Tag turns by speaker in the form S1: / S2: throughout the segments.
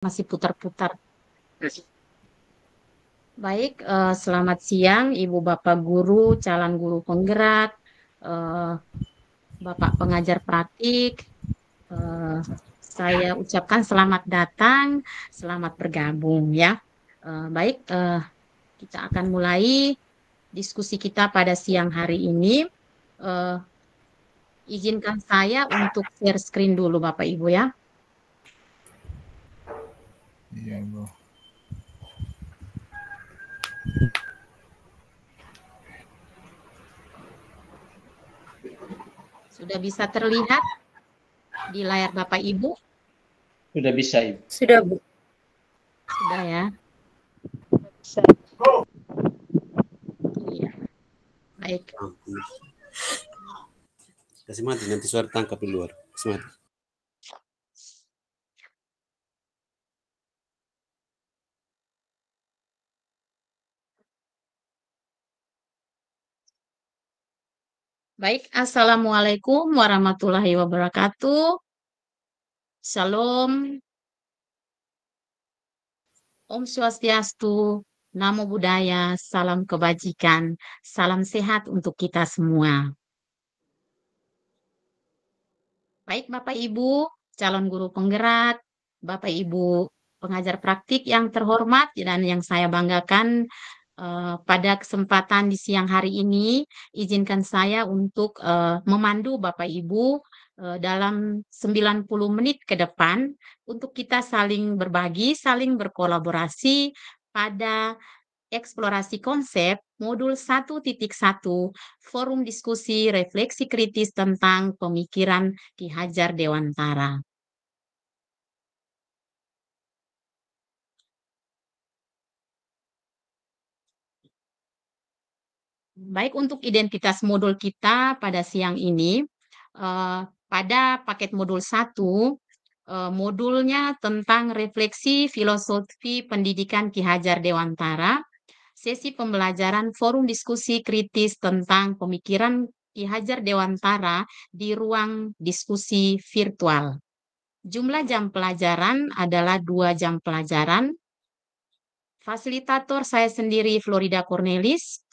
S1: Masih putar-putar. Baik, selamat siang Ibu Bapak guru, calon guru penggerak, eh, Bapak pengajar praktik. Eh, saya ucapkan selamat datang, selamat bergabung ya. Baik, kita akan mulai diskusi kita pada siang hari ini. Eh, Izinkan saya untuk share screen dulu Bapak Ibu ya.
S2: Iya, Ibu.
S1: Sudah bisa terlihat di layar Bapak Ibu?
S3: Sudah bisa, Ibu.
S4: Sudah, Bu.
S1: Sudah ya.
S4: Bisa.
S1: Iya. Baik.
S5: Kasih mati, nanti suara tangkap di luar. Kasih mati.
S1: Baik, Assalamualaikum warahmatullahi wabarakatuh. Shalom. Om Swastiastu, Namo Buddhaya, salam kebajikan, salam sehat untuk kita semua. Baik, Bapak Ibu, calon guru penggerak, Bapak Ibu pengajar praktik yang terhormat dan yang saya banggakan, pada kesempatan di siang hari ini, izinkan saya untuk memandu Bapak Ibu dalam 90 menit ke depan untuk kita saling berbagi, saling berkolaborasi pada eksplorasi konsep modul 1.1 Forum Diskusi Refleksi Kritis tentang Pemikiran Ki Hajar Dewantara. Baik, untuk identitas modul kita pada siang ini, pada paket modul 1, modulnya tentang refleksi filosofi pendidikan Ki Hajar Dewantara, sesi pembelajaran forum diskusi kritis tentang pemikiran Ki Hajar Dewantara di ruang diskusi virtual. Jumlah jam pelajaran adalah 2 jam pelajaran. Fasilitator saya sendiri Florida Cornelis.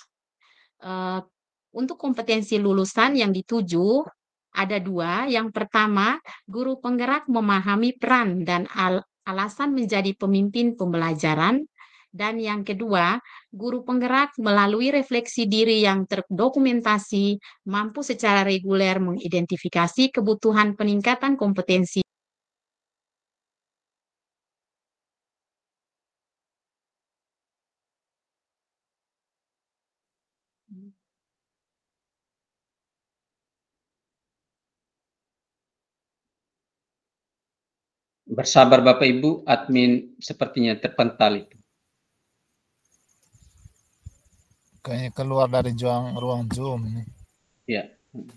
S1: Untuk kompetensi lulusan yang dituju ada 2. Yang pertama, guru penggerak memahami peran dan alasan menjadi pemimpin pembelajaran. Dan yang kedua, guru penggerak melalui refleksi diri yang terdokumentasi mampu secara reguler mengidentifikasi kebutuhan peningkatan kompetensi.
S3: Bersabar Bapak Ibu, admin sepertinya terpental itu.
S2: Kayaknya keluar dari ruang Zoom ini.
S3: Ya,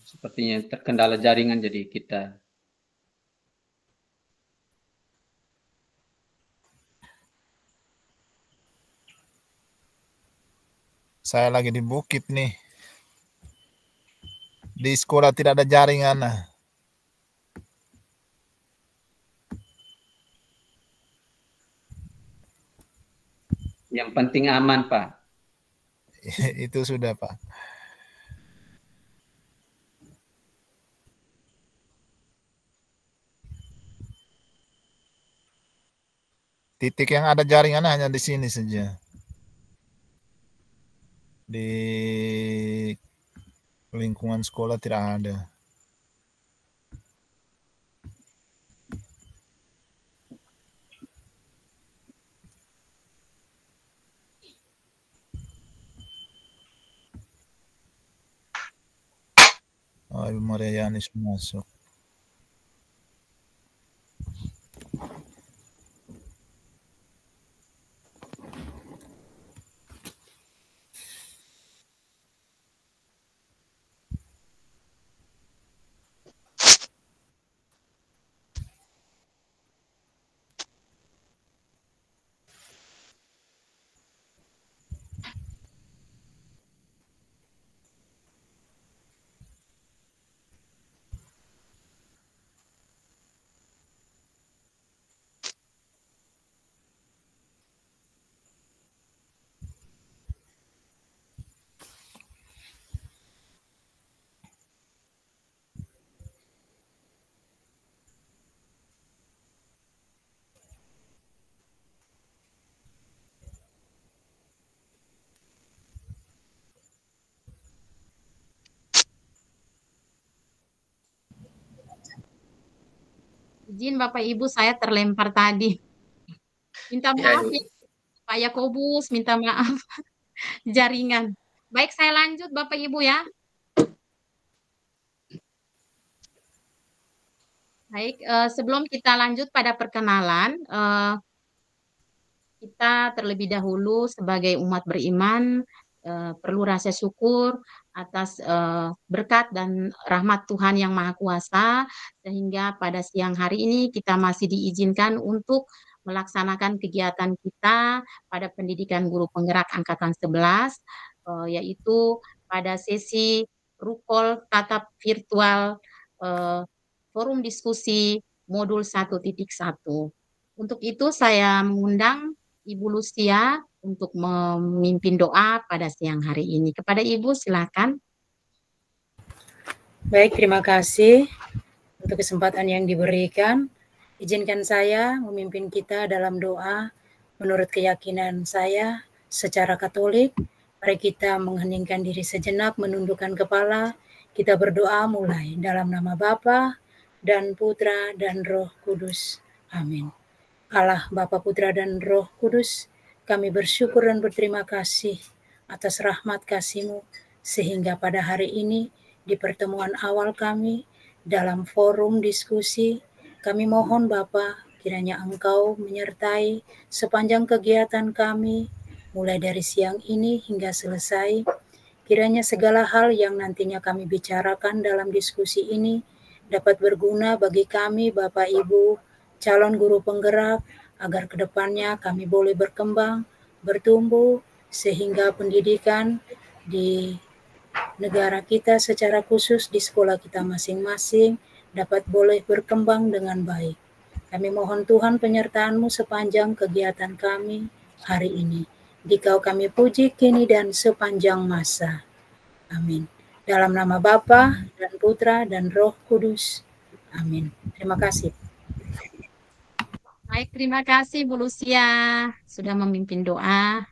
S3: sepertinya terkendala jaringan jadi kita.
S2: Saya lagi di bukit nih. Di sekolah tidak ada jaringan.
S3: Yang penting aman, Pak.
S2: Itu sudah, Pak. Titik yang ada jaringan hanya di sini saja. Di lingkungan sekolah tidak ada. Oh, Ibu Maria Yanis masuk.
S1: Izin Bapak Ibu, saya terlempar tadi. Minta maaf ya, Pak Yakobus, minta maaf. Jaringan. Baik, saya lanjut Bapak Ibu ya. Baik, sebelum kita lanjut pada perkenalan, kita terlebih dahulu sebagai umat beriman perlu rasa syukur atas berkat dan rahmat Tuhan yang Maha Kuasa, sehingga pada siang hari ini kita masih diizinkan untuk melaksanakan kegiatan kita pada pendidikan guru penggerak angkatan 11, yaitu pada sesi Rukol tatap virtual forum diskusi modul 1.1. Untuk itu saya mengundang Ibu Lucia untuk memimpin doa pada siang hari ini. Kepada Ibu, silakan.
S4: Baik, terima kasih untuk kesempatan yang diberikan. Izinkan saya memimpin kita dalam doa menurut keyakinan saya secara Katolik. Mari kita mengheningkan diri sejenak, menundukkan kepala. Kita berdoa mulai dalam nama Bapa dan Putra dan Roh Kudus. Amin. Allah, Bapa, Putra, dan Roh Kudus, kami bersyukur dan berterima kasih atas rahmat kasih-Mu, sehingga pada hari ini, di pertemuan awal kami, dalam forum diskusi, kami mohon Bapa, kiranya Engkau menyertai sepanjang kegiatan kami, mulai dari siang ini hingga selesai. Kiranya segala hal yang nantinya kami bicarakan dalam diskusi ini dapat berguna bagi kami, Bapak Ibu, calon guru penggerak, agar kedepannya kami boleh berkembang, bertumbuh, sehingga pendidikan di negara kita secara khusus di sekolah kita masing-masing dapat boleh berkembang dengan baik. Kami mohon Tuhan penyertaan-Mu sepanjang kegiatan kami hari ini. Dikau kami puji kini dan sepanjang masa. Amin. Dalam nama Bapa dan Putra dan Roh Kudus. Amin. Terima kasih.
S1: Baik, terima kasih Bu Lucia sudah memimpin doa.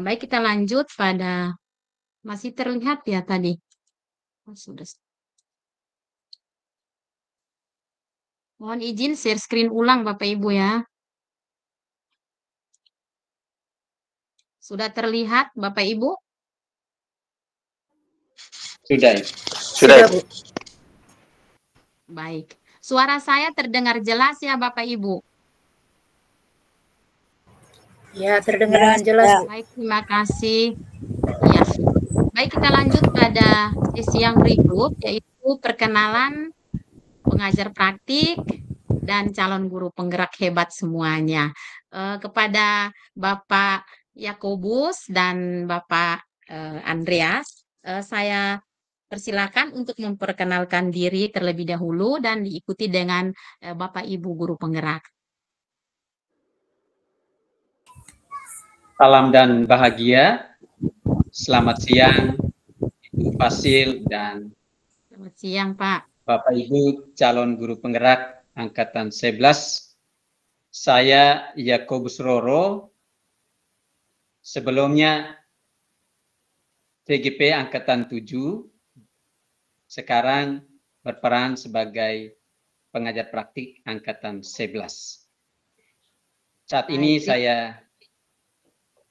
S1: Baik, kita lanjut pada, masih terlihat ya tadi. Sudah. Mohon izin share screen ulang Bapak Ibu ya. Sudah terlihat Bapak Ibu?
S3: Sudah.
S4: Bu.
S1: Baik. Suara saya terdengar jelas ya Bapak Ibu?
S4: Ya, terdengar dengan jelas.
S1: Baik, terima kasih. Ya. Baik, kita lanjut pada sesi yang berikut, yaitu perkenalan pengajar praktik dan calon guru penggerak hebat semuanya. Kepada Bapak Yakobus dan Bapak Andreas, saya persilakan untuk memperkenalkan diri terlebih dahulu dan diikuti dengan Bapak Ibu guru penggerak.
S3: Salam dan bahagia. Selamat siang, Ibu Fasil dan
S1: Selamat siang, Pak.
S3: Bapak Ibu calon guru penggerak angkatan 11. Saya Yakobus Roro. Sebelumnya TGP angkatan 7. Sekarang berperan sebagai pengajar praktik angkatan 11. Saat ini saya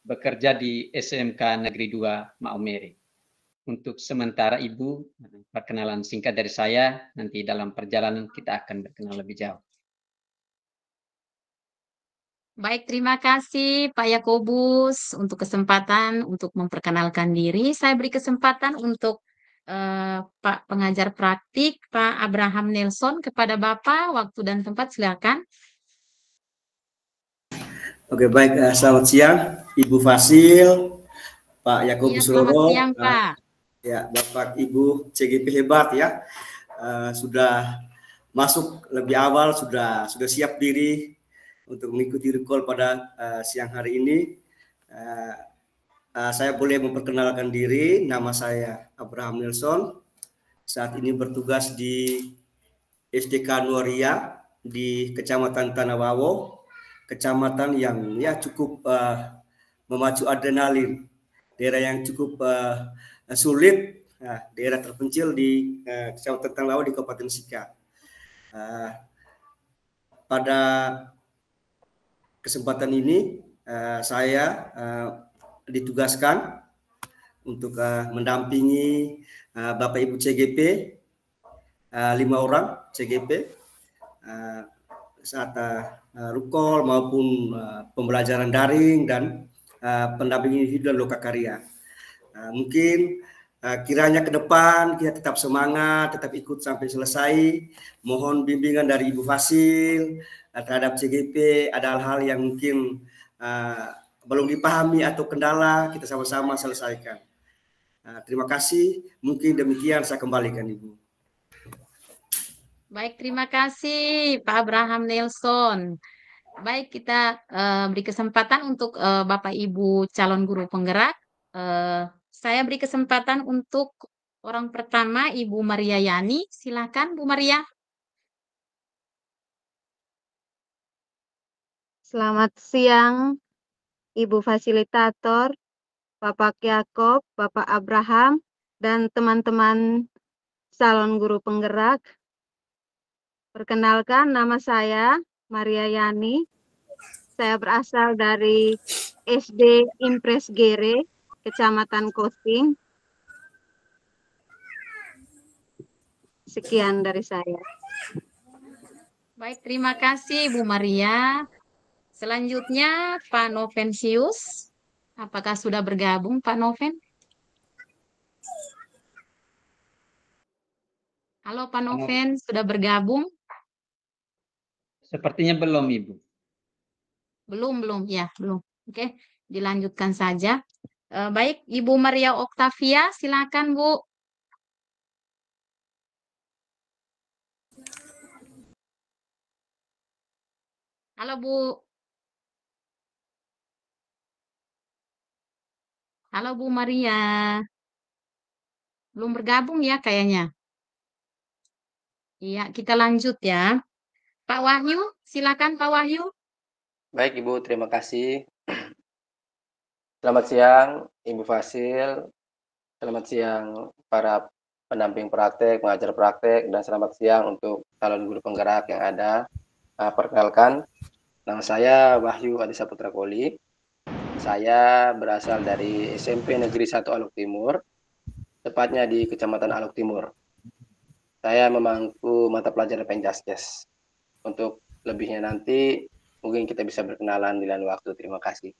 S3: bekerja di SMK Negeri 2 Maumere. Untuk sementara Ibu, perkenalan singkat dari saya, nanti dalam perjalanan kita akan berkenal lebih jauh.
S1: Baik, terima kasih Pak Yakobus untuk kesempatan untuk memperkenalkan diri. Saya beri kesempatan untuk Pak pengajar praktik, Pak Abraham Nelson. Kepada Bapak, waktu dan tempat silakan.
S6: Oke, baik. Selamat siang, Ibu Fasil, Pak Yakobus Roro.
S1: Selamat siang, Pak.
S6: Ya, Bapak Ibu CGP hebat ya. Sudah masuk lebih awal, sudah siap diri untuk mengikuti recall pada siang hari ini. Saya boleh memperkenalkan diri, nama saya Abraham Nelson. Saat ini bertugas di SDK Nuaria di Kecamatan Tanawawo, kecamatan yang ya cukup memacu adrenalin, daerah yang cukup sulit, daerah terpencil di Kecamatan Tanawawo di Kabupaten Sika. pada kesempatan ini saya ditugaskan untuk mendampingi Bapak Ibu CGP, 5 orang CGP saat rukol maupun pembelajaran daring dan pendampingan individu dan loka karya. Mungkin kiranya ke depan kita tetap semangat, tetap ikut sampai selesai. Mohon bimbingan dari Ibu Fasil terhadap CGP, ada hal-hal yang mungkin belum dipahami atau kendala, kita sama-sama selesaikan. Terima kasih, mungkin demikian saya kembalikan Ibu.
S1: Baik, terima kasih Pak Abraham Nelson. Baik, kita beri kesempatan untuk Bapak Ibu calon guru penggerak. Saya beri kesempatan untuk orang pertama, Ibu Maria Yani. Silakan, Bu Maria.
S7: Selamat siang, Ibu Fasilitator, Bapak Yakob, Bapak Abraham, dan teman-teman calon guru penggerak. Perkenalkan, nama saya Maria Yani. Saya berasal dari SD Impres Gere, Kecamatan Koting. Sekian dari saya.
S1: Baik, terima kasih Bu Maria. Selanjutnya Pak Novensius. Apakah sudah bergabung Pak Noven? Halo Pak Noven, sudah bergabung?
S3: Sepertinya belum, Ibu.
S1: Belum ya, belum. Oke, dilanjutkan saja. Baik, Ibu Maria Oktavia, silakan Bu. Halo Bu. Halo Bu Maria. Belum bergabung ya kayaknya. Iya, kita lanjut ya. Pak Wahyu, silakan Pak Wahyu.
S8: Baik Ibu, terima kasih. Selamat siang Ibu Fasil, selamat siang para pendamping praktek, pengajar praktek, dan selamat siang untuk calon guru penggerak yang ada. Perkenalkan, nama saya Wahyu Adi Saputra Koli. Saya berasal dari SMP Negeri 1 Aluk Timur, tepatnya di Kecamatan Aluk Timur. Saya memangku mata pelajaran Penjaskes. Untuk lebihnya nanti, mungkin kita bisa berkenalan di lain waktu. Terima kasih.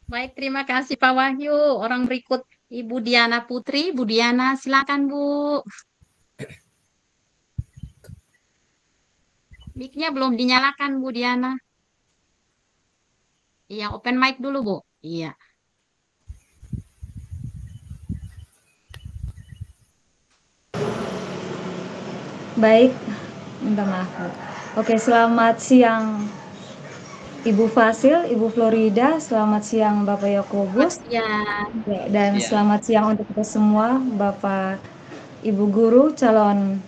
S1: Baik, terima kasih Pak Wahyu. Orang berikut Ibu Diana Putri. Bu Diana, silakan Bu. Mic-nya belum dinyalakan Bu Diana. Iya, open mic dulu Bu. Iya.
S9: Baik, minta maaf Bu. Oke, selamat siang Ibu Fasil, Ibu Florida, selamat siang Bapak Yakobus, dan selamat siang untuk kita semua, Bapak Ibu Guru, calon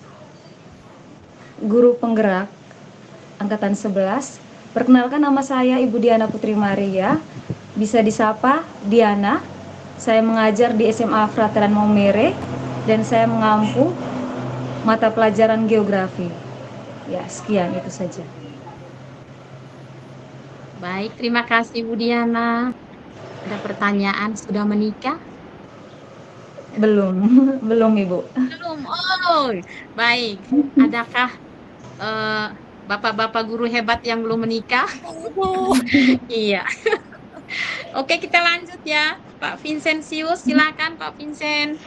S9: guru penggerak Angkatan 11. Perkenalkan, nama saya Ibu Diana Putri Maria, bisa disapa Diana. Saya mengajar di SMA Frateran Maumere, dan saya mengampu mata pelajaran geografi. Ya, sekian itu saja.
S1: Baik, terima kasih Bu Diana. Ada pertanyaan, sudah menikah?
S9: Belum, belum Ibu.
S1: Belum, oh baik. Adakah bapak-bapak guru hebat yang belum menikah? Iya. Oke, kita lanjut ya. Pak Vincentius, silakan Pak Vincent.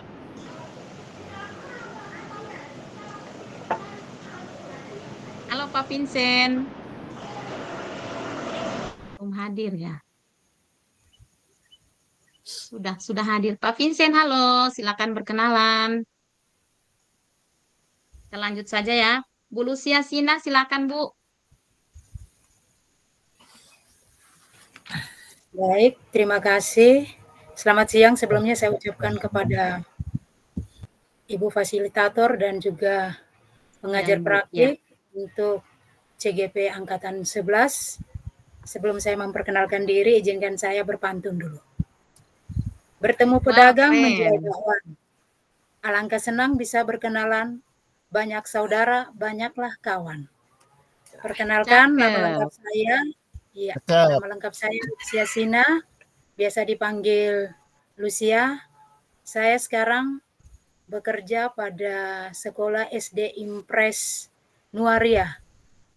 S1: Halo Pak Vincent. Belum hadir ya? Sudah hadir. Pak Vincent, halo. Silakan berkenalan. Kita lanjut saja ya. Bu Lucia Sina, silakan Bu.
S4: Baik, terima kasih. Selamat siang. Sebelumnya saya ucapkan kepada Ibu Fasilitator dan juga pengajar praktik untuk CGP Angkatan 11. Sebelum saya memperkenalkan diri, izinkan saya berpantun dulu. Bertemu pedagang menjual bakwan. Alangkah senang bisa berkenalan. banyak saudara, banyaklah kawan. Perkenalkan, nama lengkap saya, nama lengkap saya Lucia Sina, biasa dipanggil Lucia. Saya sekarang bekerja pada sekolah SD Impres Nuaria.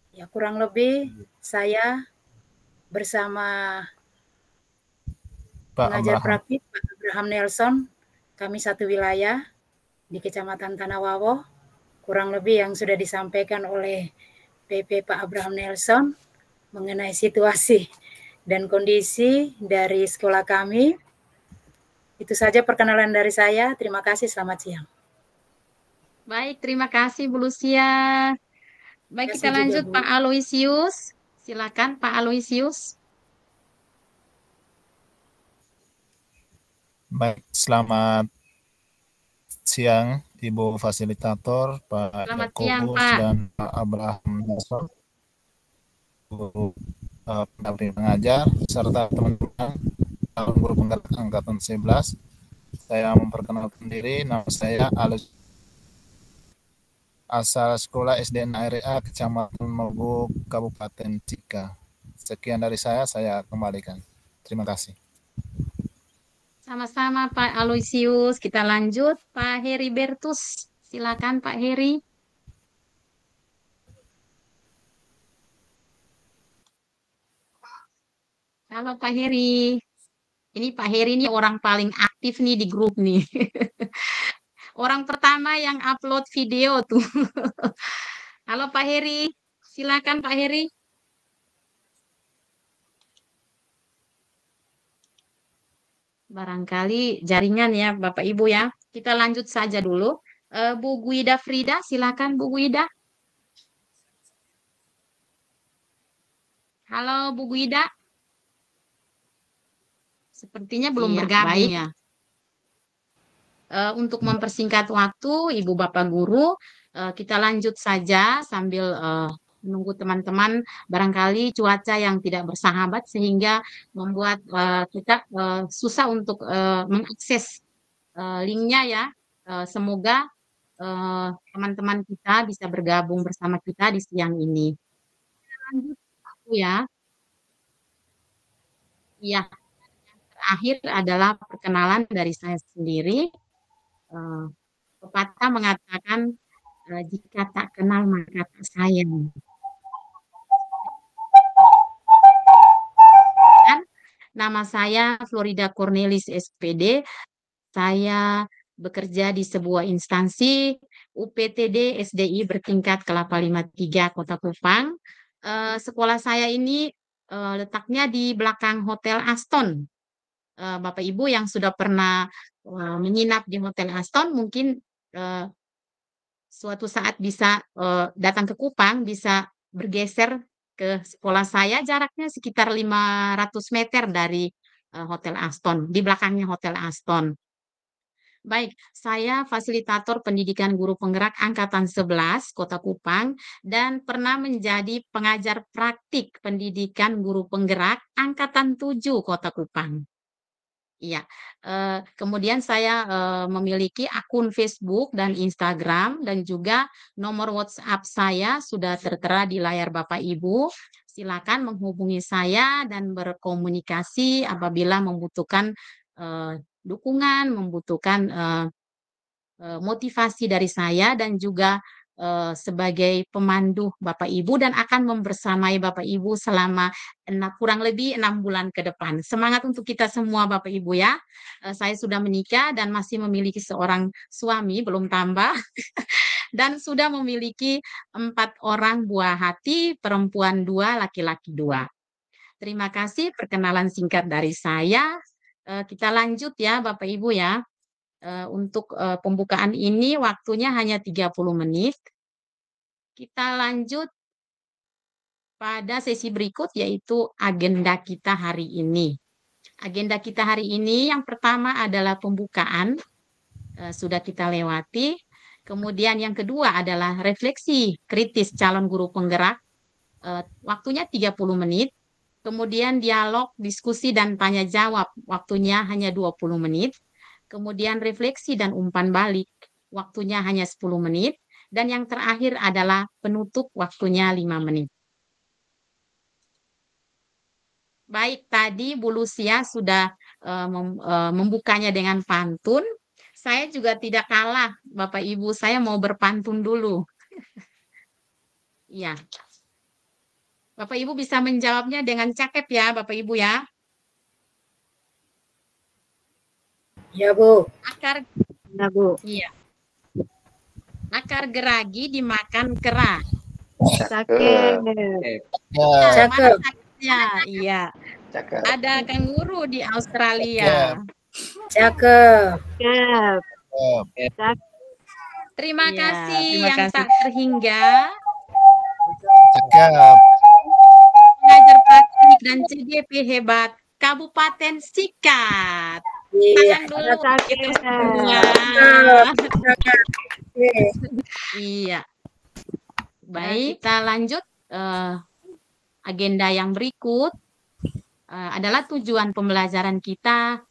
S4: Ya, kurang lebih saya bersama pengajar praktik Pak Abraham Nelson, kami satu wilayah di Kecamatan Tanah Wawo. Kurang lebih yang sudah disampaikan oleh PP Pak Abraham Nelson mengenai situasi dan kondisi dari sekolah kami. Itu saja perkenalan dari saya. Terima kasih, selamat siang.
S1: Baik, terima kasih Bu Lucia. Baik, kita lanjut Pak Aloysius. Silakan Pak Aloysius.
S2: Baik, selamat siang Ibu Fasilitator, Pak Yakobus dan Pak Abraham Nelson, guru pendamping pengajar, serta teman-teman calon guru penggerak angkatan 11. Saya memperkenalkan diri, nama saya Aloysius, asal sekolah SD NARA Kecamatan Mogu, Kabupaten Cika. Sekian dari saya kembalikan. Terima kasih.
S1: Sama-sama Pak Aloysius. Kita lanjut Pak Heri Bertus. Silakan Pak Heri. Halo Pak Heri. Ini Pak Heri ini orang paling aktif nih di grup nih. Orang pertama yang upload video tuh. Halo Pak Heri. Silakan Pak Heri. Barangkali jaringan ya Bapak Ibu ya. Kita lanjut saja dulu. Bu Guida Frida, silakan Bu Guida. Halo Bu Guida. Sepertinya belum bergabung ya. Untuk mempersingkat waktu Ibu Bapak Guru, kita lanjut saja sambil menunggu teman-teman, barangkali cuaca yang tidak bersahabat sehingga membuat kita susah untuk mengakses linknya ya. Semoga teman-teman kita bisa bergabung bersama kita di siang ini. Lanjut ya. Iya. Yang terakhir adalah perkenalan dari saya sendiri. Pepatah mengatakan jika tak kenal maka tak sayang. Nama saya Florida Cornelis SPD. Saya bekerja di sebuah instansi UPTD SDI bertingkat Kelapa 53 Kota Kupang. Sekolah saya ini letaknya di belakang Hotel Aston. Bapak Ibu yang sudah pernah menginap di Hotel Aston mungkin suatu saat bisa datang ke Kupang, bisa bergeser ke sekolah saya, jaraknya sekitar 500 meter dari Hotel Aston, di belakangnya Hotel Aston. Baik, saya fasilitator pendidikan guru penggerak angkatan 11 Kota Kupang dan pernah menjadi pengajar praktik pendidikan guru penggerak angkatan 7 Kota Kupang. Iya, kemudian saya memiliki akun Facebook dan Instagram dan juga nomor WhatsApp saya sudah tertera di layar Bapak Ibu. Silakan menghubungi saya dan berkomunikasi apabila membutuhkan dukungan, membutuhkan motivasi dari saya dan juga sebagai pemandu Bapak Ibu dan akan membersamai Bapak Ibu selama kurang lebih 6 bulan ke depan. Semangat untuk kita semua Bapak Ibu ya. Saya sudah menikah dan masih memiliki seorang suami, belum tambah. Dan sudah memiliki 4 orang buah hati, perempuan 2, laki-laki 2. Terima kasih perkenalan singkat dari saya. Kita lanjut ya Bapak Ibu ya. Untuk pembukaan ini waktunya hanya 30 menit. Kita lanjut pada sesi berikut yaitu agenda kita hari ini. Agenda kita hari ini yang pertama adalah pembukaan, sudah kita lewati. Kemudian yang kedua adalah refleksi kritis calon guru penggerak, waktunya 30 menit. Kemudian dialog, diskusi, dan tanya jawab, waktunya hanya 20 menit. Kemudian refleksi dan umpan balik, waktunya hanya 10 menit. dan yang terakhir adalah penutup waktunya 5 menit. Baik, tadi Bu Lucia sudah membukanya dengan pantun. Saya juga tidak kalah, Bapak Ibu. Saya mau berpantun dulu. Iya. Bapak Ibu bisa menjawabnya dengan cakep ya, Bapak Ibu ya.
S4: Ya, Bu.
S1: Akar,
S7: Ya, Bu.
S1: iya. Akar geragi dimakan kera.
S7: Cakep.
S1: Nah,
S4: Cakep.
S1: mana cakepnya? Iya.
S8: Cakep.
S1: Ada kanguru di Australia.
S4: Cakep.
S7: Cakep.
S1: Terima
S7: Iya,
S1: kasih
S7: terima
S1: yang
S7: kasih.
S1: tak terhingga.
S2: Cakep.
S1: Pengajar praktik dan CGP hebat Kabupaten Sikat.
S4: Iya.
S1: Tangan dulu kita semua.
S4: Cakep.
S1: Iya. Baik, kita lanjut agenda yang berikut adalah tujuan pembelajaran kita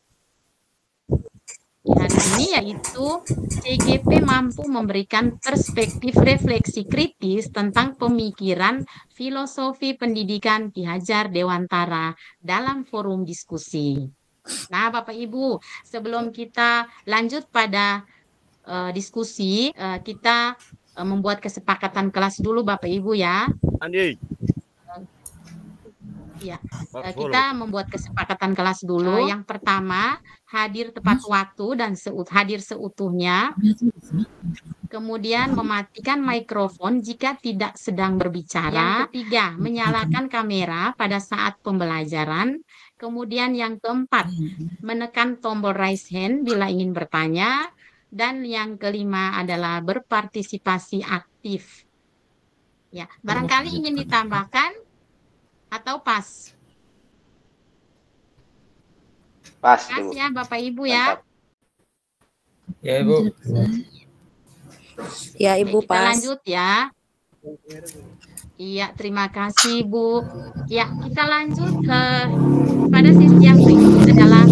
S1: hari ini, yaitu CGP mampu memberikan perspektif refleksi kritis tentang pemikiran filosofi pendidikan Ki Hajar Dewantara dalam forum diskusi. Nah, Bapak Ibu, sebelum kita lanjut pada diskusi, kita membuat kesepakatan kelas dulu, Bapak Ibu ya. Ya, kita membuat kesepakatan kelas dulu. Yang pertama, hadir tepat waktu dan hadir seutuhnya. Kemudian mematikan mikrofon jika tidak sedang berbicara. Yang ketiga, menyalakan kamera pada saat pembelajaran. Kemudian yang keempat, menekan tombol raise hand bila ingin bertanya. Dan yang kelima adalah berpartisipasi aktif. Ya, barangkali ingin ditambahkan atau pas?
S8: Pas,
S1: Pas
S8: Ibu.
S1: ya Bapak Ibu ya.
S8: Mantap.
S10: Ya, Ibu.
S11: Ya, Ibu,
S1: Kita
S11: pas.
S1: lanjut ya. Iya, terima kasih Bu. Ya, kita lanjut pada sesi yang berikut adalah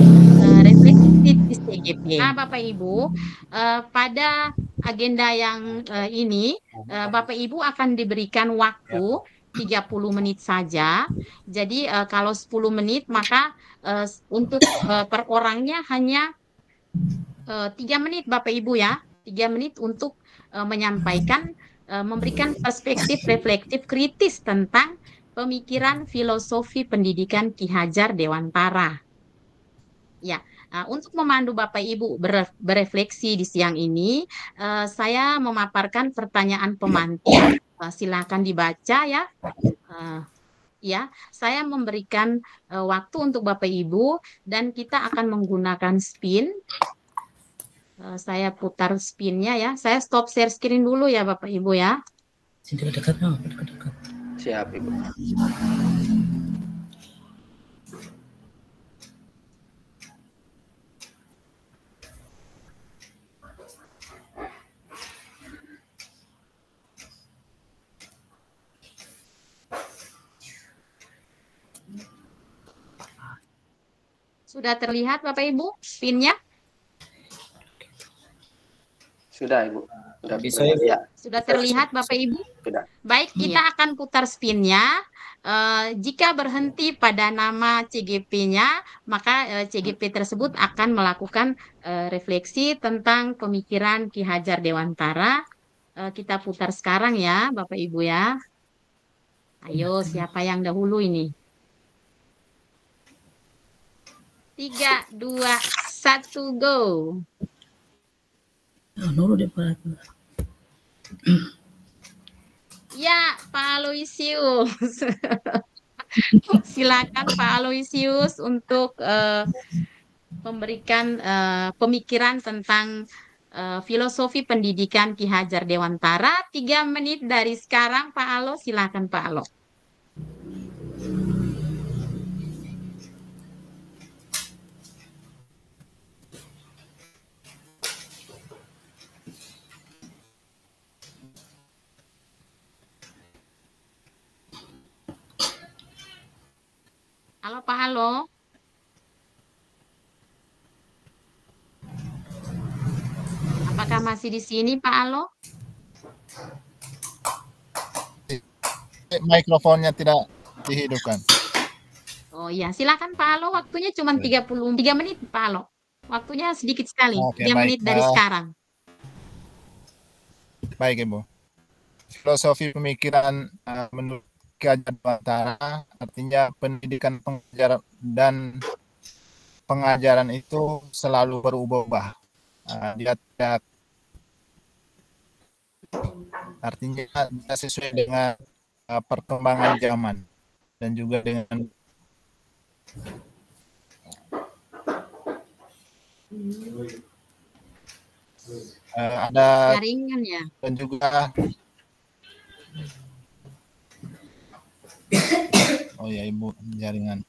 S1: refleksi kritis CGP. Nah, Bapak Ibu, pada agenda yang ini, Bapak Ibu akan diberikan waktu 30 menit saja. Jadi kalau 10 menit maka untuk per orangnya hanya 3 menit Bapak Ibu ya. 3 menit untuk menyampaikan, memberikan perspektif reflektif kritis tentang pemikiran filosofi pendidikan Ki Hajar Dewantara. Ya, untuk memandu Bapak Ibu berefleksi di siang ini, saya memaparkan pertanyaan pemantik. Silakan dibaca ya. Ya, saya memberikan waktu untuk Bapak Ibu dan kita akan menggunakan spin. Saya putar spinnya ya. Saya stop share screen dulu ya Bapak Ibu ya.
S8: Siap, Ibu.
S1: Sudah terlihat Bapak Ibu spinnya?
S8: Sudah, Ibu. Sudah,
S10: Bisa, Ibu.
S8: ya.
S1: Sudah terlihat Bapak Ibu?
S8: Sudah.
S1: Baik, kita akan putar spinnya. Jika berhenti pada nama CGP-nya, maka CGP tersebut akan melakukan refleksi tentang pemikiran Ki Hajar Dewantara. Kita putar sekarang ya, Bapak Ibu ya. Ayo, siapa yang dahulu ini? 3, 2, 1, go. Ya, Pak Aloysius. Silakan Pak Aloysius untuk memberikan pemikiran tentang filosofi pendidikan Ki Hajar Dewantara. 3 menit dari sekarang, Pak Alo. Silakan Pak Alo. Halo Pak Halo. Apakah masih di sini Pak Halo?
S2: mikrofonnya tidak dihidupkan.
S1: Oh iya, silakan Pak Alo, waktunya cuma 33 menit Pak Alo. Waktunya sedikit sekali,
S2: Oke,
S1: 3
S2: baik.
S1: menit dari sekarang.
S2: Baik Ibu. Filosofi pemikiran menurut Ki Hajar Dewantara artinya pendidikan pengajaran dan pengajaran itu selalu berubah-ubah. Dia tidak artinya dia sesuai dengan perkembangan zaman dan juga dengan ada
S1: Jaringan ya.
S2: dan juga oh ya Ibu, jaringan.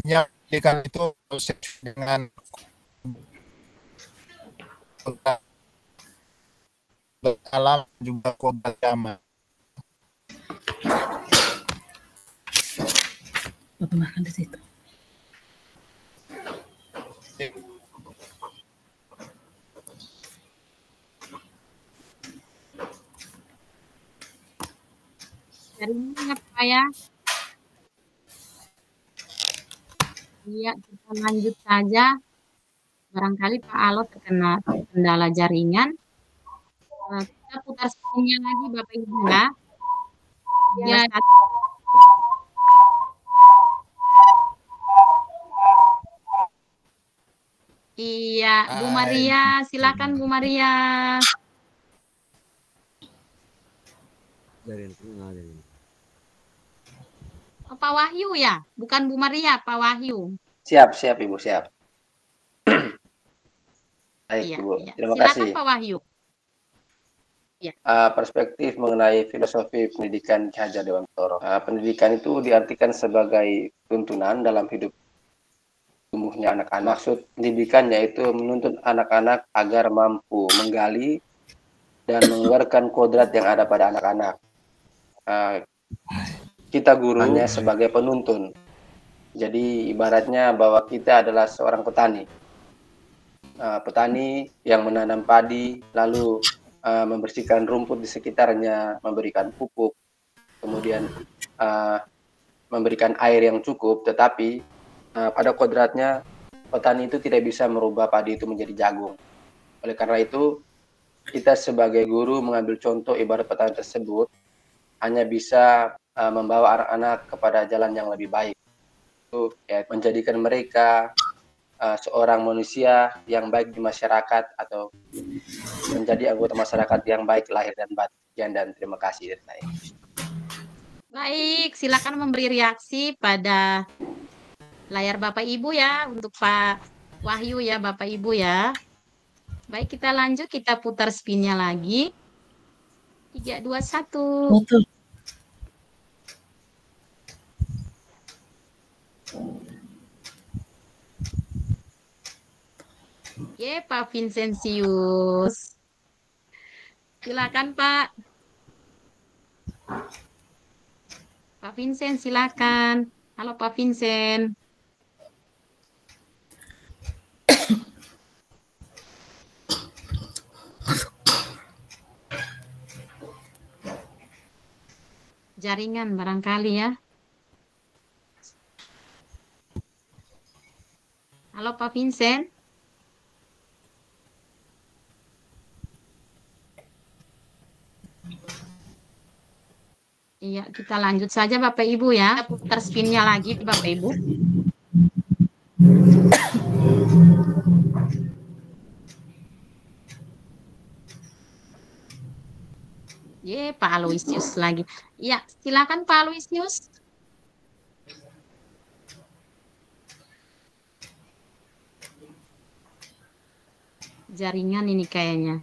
S2: Ya, pendidikan itu dengan alam juga kodrat zaman.
S4: Bapak makan di situ.
S1: Jaringan apa ya? Iya, kita lanjut saja. Barangkali Pak Alo terkena kendala jaringan. Kita putar screen-nya lagi Bapak Ibu ya. Ya. Iya, Bu Maria, silakan Bu Maria. Oh, Pak Wahyu ya, bukan Bu Maria, Pak Wahyu.
S8: Siap, Ibu, siap. Baik,
S1: Iya,
S8: Ibu.
S1: iya.
S8: Terima
S1: Silakan
S8: kasih.
S1: Pak Wahyu. Ya.
S8: Perspektif mengenai filosofi pendidikan Ki Hajar Dewantara. Pendidikan itu diartikan sebagai tuntunan dalam hidup tumbuhnya anak-anak. Maksud pendidikan yaitu menuntut anak-anak agar mampu menggali dan mengeluarkan kodrat yang ada pada anak-anak. Kita gurunya sebagai penuntun. Jadi ibaratnya bahwa kita adalah seorang petani. Petani yang menanam padi, lalu membersihkan rumput di sekitarnya, memberikan pupuk, kemudian memberikan air yang cukup, tetapi pada kodratnya petani itu tidak bisa merubah padi itu menjadi jagung. Oleh karena itu, kita sebagai guru mengambil contoh ibarat petani tersebut hanya bisa membawa anak-anak kepada jalan yang lebih baik. Itu ya, menjadikan mereka seorang manusia yang baik di masyarakat atau menjadi anggota masyarakat yang baik lahir dan batin. Dan terima kasih dari saya.
S1: Baik, silakan memberi reaksi pada layar Bapak Ibu ya, untuk Pak Wahyu ya, Bapak Ibu ya. Baik, kita lanjut, kita putar spinnya lagi. 3, 2, 1.
S4: Betul.
S1: Ye, Pak Vincentius. Silakan, Pak. Pak Vincent, silakan. Halo, Pak Vincent. Jaringan barangkali ya. Halo, Pak Vincent. Iya, kita lanjut saja Bapak Ibu ya. Kita putar spinnya lagi Bapak Ibu. Ye, Pak Aloysius lagi. Ya, silakan Pak Aloysius. Jaringan ini kayaknya.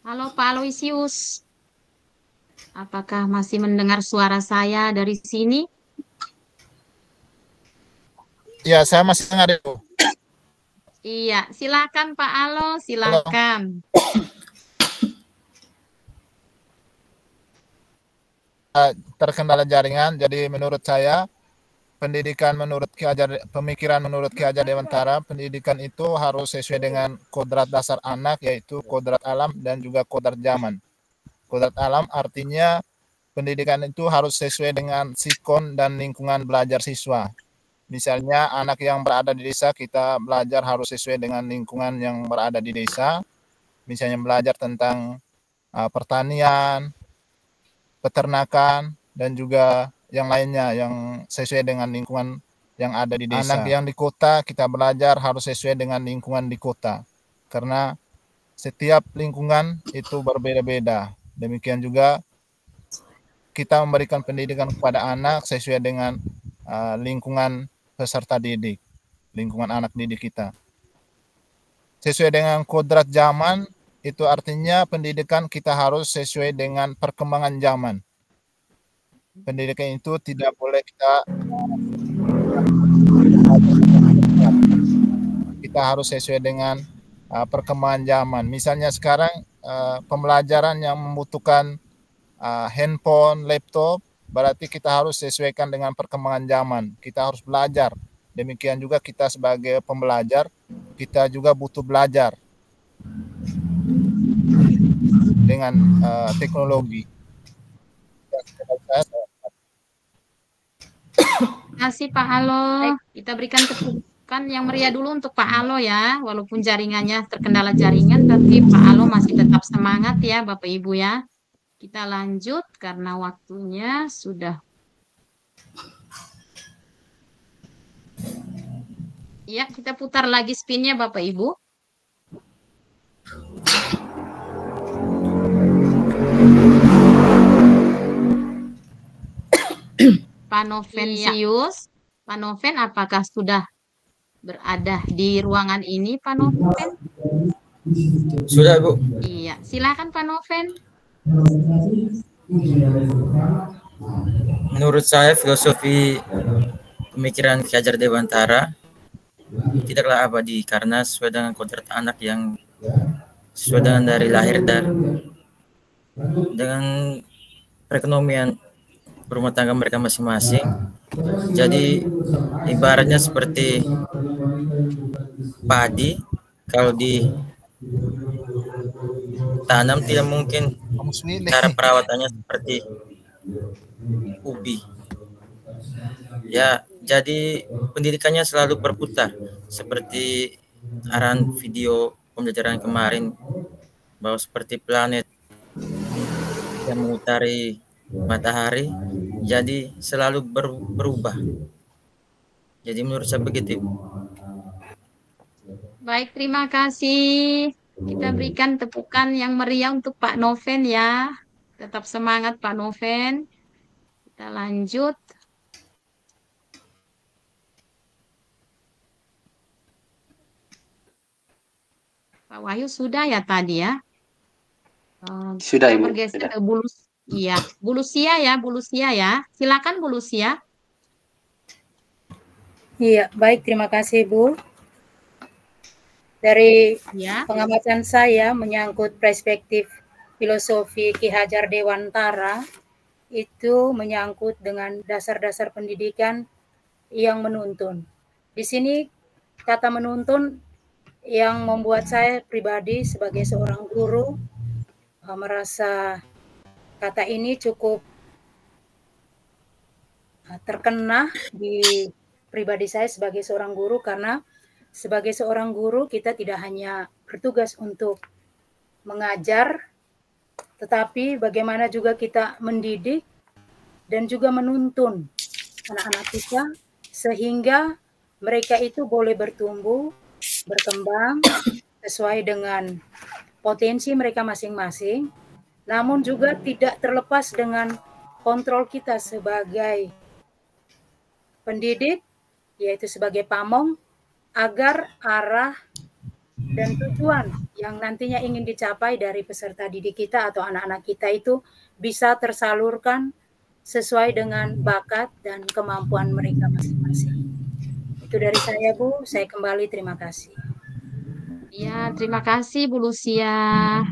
S1: Halo Pak Aloysius. Apakah masih mendengar suara saya dari sini?
S2: Ya, saya masih dengar Ibu.
S1: Iya, silakan Pak Alo, silakan.
S2: Terkendala jaringan, jadi menurut saya pendidikan menurut pemikiran menurut Ki Hajar Dewantara, pendidikan itu harus sesuai dengan kodrat dasar anak, yaitu kodrat alam dan juga kodrat zaman. Kodrat alam artinya pendidikan itu harus sesuai dengan sikon dan lingkungan belajar siswa. Misalnya anak yang berada di desa, kita belajar harus sesuai dengan lingkungan yang berada di desa. Misalnya belajar tentang pertanian, peternakan, dan juga yang lainnya yang sesuai dengan lingkungan yang ada di desa. Anak yang di kota, kita belajar harus sesuai dengan lingkungan di kota. Karena setiap lingkungan itu berbeda-beda. Demikian juga kita memberikan pendidikan kepada anak sesuai dengan lingkungan peserta didik, lingkungan anak didik kita. Sesuai dengan kodrat zaman, itu artinya pendidikan kita harus sesuai dengan perkembangan zaman. Pendidikan itu tidak boleh kita harus sesuai dengan perkembangan zaman. Misalnya sekarang pembelajaran yang membutuhkan handphone, laptop, berarti kita harus sesuaikan dengan perkembangan zaman. Kita harus belajar. Demikian juga kita sebagai pembelajar, kita juga butuh belajar dengan teknologi.
S1: Terima kasih Pak Alo. Kita berikan ketukan yang meriah dulu untuk Pak Alo ya. Walaupun jaringannya terkendala jaringan, tapi Pak Alo masih tetap semangat ya Bapak Ibu ya. Kita lanjut karena waktunya sudah. Ya, kita putar lagi spinnya Bapak Ibu. Pak Novensius, Pak Noven, apakah sudah berada di ruangan ini, Pak Noven?
S10: Sudah, Bu.
S1: Iya, silakan Pak Noven.
S10: Menurut saya filosofi pemikiran Ki Hajar Dewantara tidaklah abadi karena sesuai dengan kodrat anak yang sesuai dengan dari lahir dengan perekonomian rumah tangga mereka masing-masing. Jadi ibaratnya seperti padi, kalau ditanam tidak mungkin cara perawatannya seperti ubi. Ya, jadi pendidikannya selalu berputar seperti arahan video pembelajaran kemarin, bahwa seperti planet yang mengutari matahari, jadi selalu berubah. Jadi menurut saya begitu.
S1: Baik, terima kasih. Kita berikan tepukan yang meriah untuk Pak Noven ya. Tetap semangat Pak Noven. Kita lanjut. Pak Wahyu sudah ya tadi ya?
S8: Sudah, Ibu.
S1: Bergeser
S8: Sudah.
S1: ke Iya, Bu Lucia ya. Silakan Bu Lucia.
S4: Iya, baik, terima kasih Bu. Dari pengamatan saya menyangkut perspektif filosofi Ki Hajar Dewantara, itu menyangkut dengan dasar-dasar pendidikan yang menuntun. Di sini kata menuntun yang membuat saya pribadi sebagai seorang guru merasa kata ini cukup terkena di pribadi saya sebagai seorang guru, karena sebagai seorang guru kita tidak hanya bertugas untuk mengajar, tetapi bagaimana juga kita mendidik dan juga menuntun anak-anak kita sehingga mereka itu boleh bertumbuh, berkembang sesuai dengan potensi mereka masing-masing, namun juga tidak terlepas dengan kontrol kita sebagai pendidik, yaitu sebagai pamong, agar arah dan tujuan yang nantinya ingin dicapai dari peserta didik kita atau anak-anak kita itu bisa tersalurkan sesuai dengan bakat dan kemampuan mereka masing-masing. Itu dari saya, Bu. Saya kembali, terima kasih.
S1: Ya, terima kasih Bu Lucia.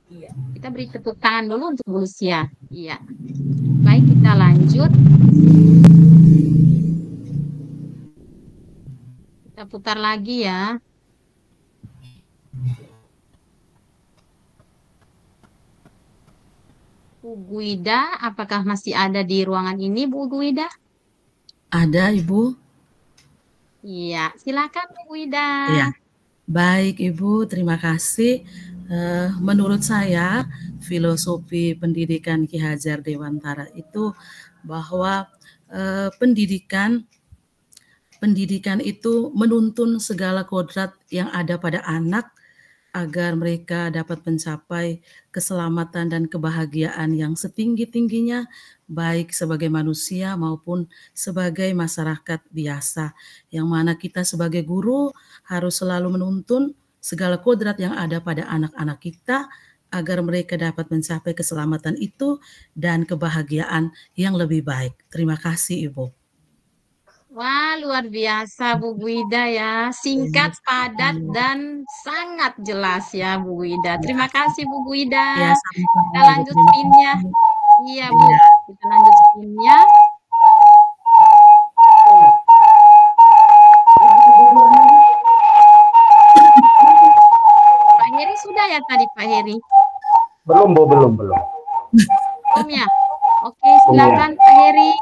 S4: Iya.
S1: Kita beri tepuk tangan dulu untuk Bu Lucia. Iya. Baik, kita lanjut. Kita putar lagi ya. Bu Guida, apakah masih ada di ruangan ini, Bu Guida?
S11: Ada, Ibu.
S1: Iya, silakan Bu Guida.
S11: Iya. Baik, Ibu, terima kasih. Menurut saya, filosofi pendidikan Ki Hajar Dewantara itu bahwa pendidikan itu menuntun segala kodrat yang ada pada anak agar mereka dapat mencapai keselamatan dan kebahagiaan yang setinggi-tingginya, baik sebagai manusia maupun sebagai masyarakat biasa, yang mana kita sebagai guru harus selalu menuntun segala kodrat yang ada pada anak-anak kita agar mereka dapat mencapai keselamatan itu dan kebahagiaan yang lebih baik. Terima kasih, Ibu.
S1: Wah, luar biasa Bu Guida ya. Singkat, padat, dan sangat jelas ya Bu Guida. Terima kasih Bu Guida.
S11: Ya, sama-sama,
S1: Kita
S11: Ibu.
S1: lanjut
S11: Terima
S1: spinnya.
S11: kasih.
S1: Iya Bu, kita lanjut spinnya. Pak Heri sudah ya tadi Pak Heri?
S12: Belum, Bu, belum.
S1: Belum ya? Oke, silakan Pak Heri.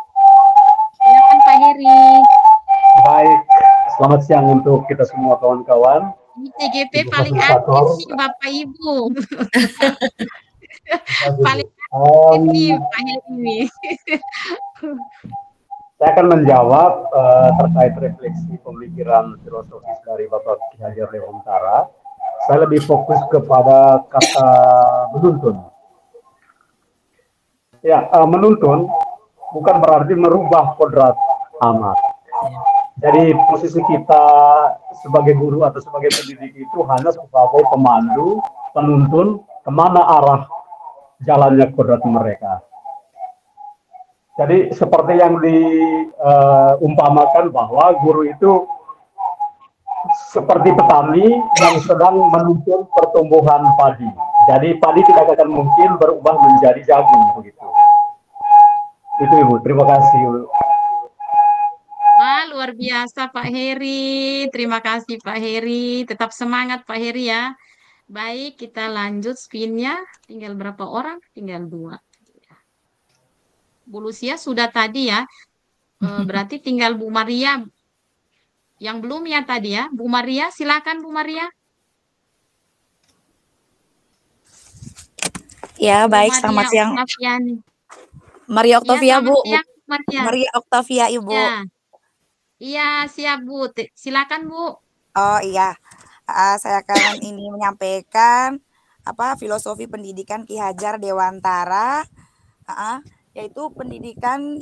S1: Silakan Pak Heri.
S12: Baik, selamat siang untuk kita semua kawan-kawan.
S1: Ini TGP
S12: Ibu
S1: paling
S12: fasilitator.
S1: aktif nih Bapak Ibu. Paling aktif nih Pak Heri.
S12: Saya akan menjawab terkait refleksi pemikiran filosofis dari Bapak Ki Hajar Dewantara. Saya lebih fokus kepada kata menuntun. Ya, menuntun bukan berarti merubah kodrat anak. Jadi posisi kita sebagai guru atau sebagai pendidik itu hanya sebagai pemandu, penuntun kemana arah jalannya kodrat mereka. Jadi seperti yang diumpamakan bahwa guru itu seperti petani yang sedang menuntun pertumbuhan padi. Jadi padi tidak akan mungkin berubah menjadi jagung begitu. Itu Ibu, terima kasih.
S1: Wah, luar biasa Pak Heri. Terima kasih Pak Heri. Tetap semangat Pak Heri ya. Baik, kita lanjut spinnya. Tinggal berapa orang? Tinggal 2. Bu Lucia sudah tadi ya. Berarti tinggal Bu Maria yang belum ya tadi ya. Bu Maria, silakan Bu Maria.
S13: Ya, baik.
S1: Bu
S13: Selamat
S1: Maria
S13: siang.
S1: Oktaviani.
S13: Maria Octavia,
S1: Selamat
S13: Bu.
S1: siang, Bu Maria.
S13: Maria Octavia, Ibu.
S1: Ya. Iya, siap Bu. Silakan Bu.
S13: Oh iya, saya akan ini menyampaikan filosofi pendidikan Ki Hajar Dewantara, yaitu pendidikan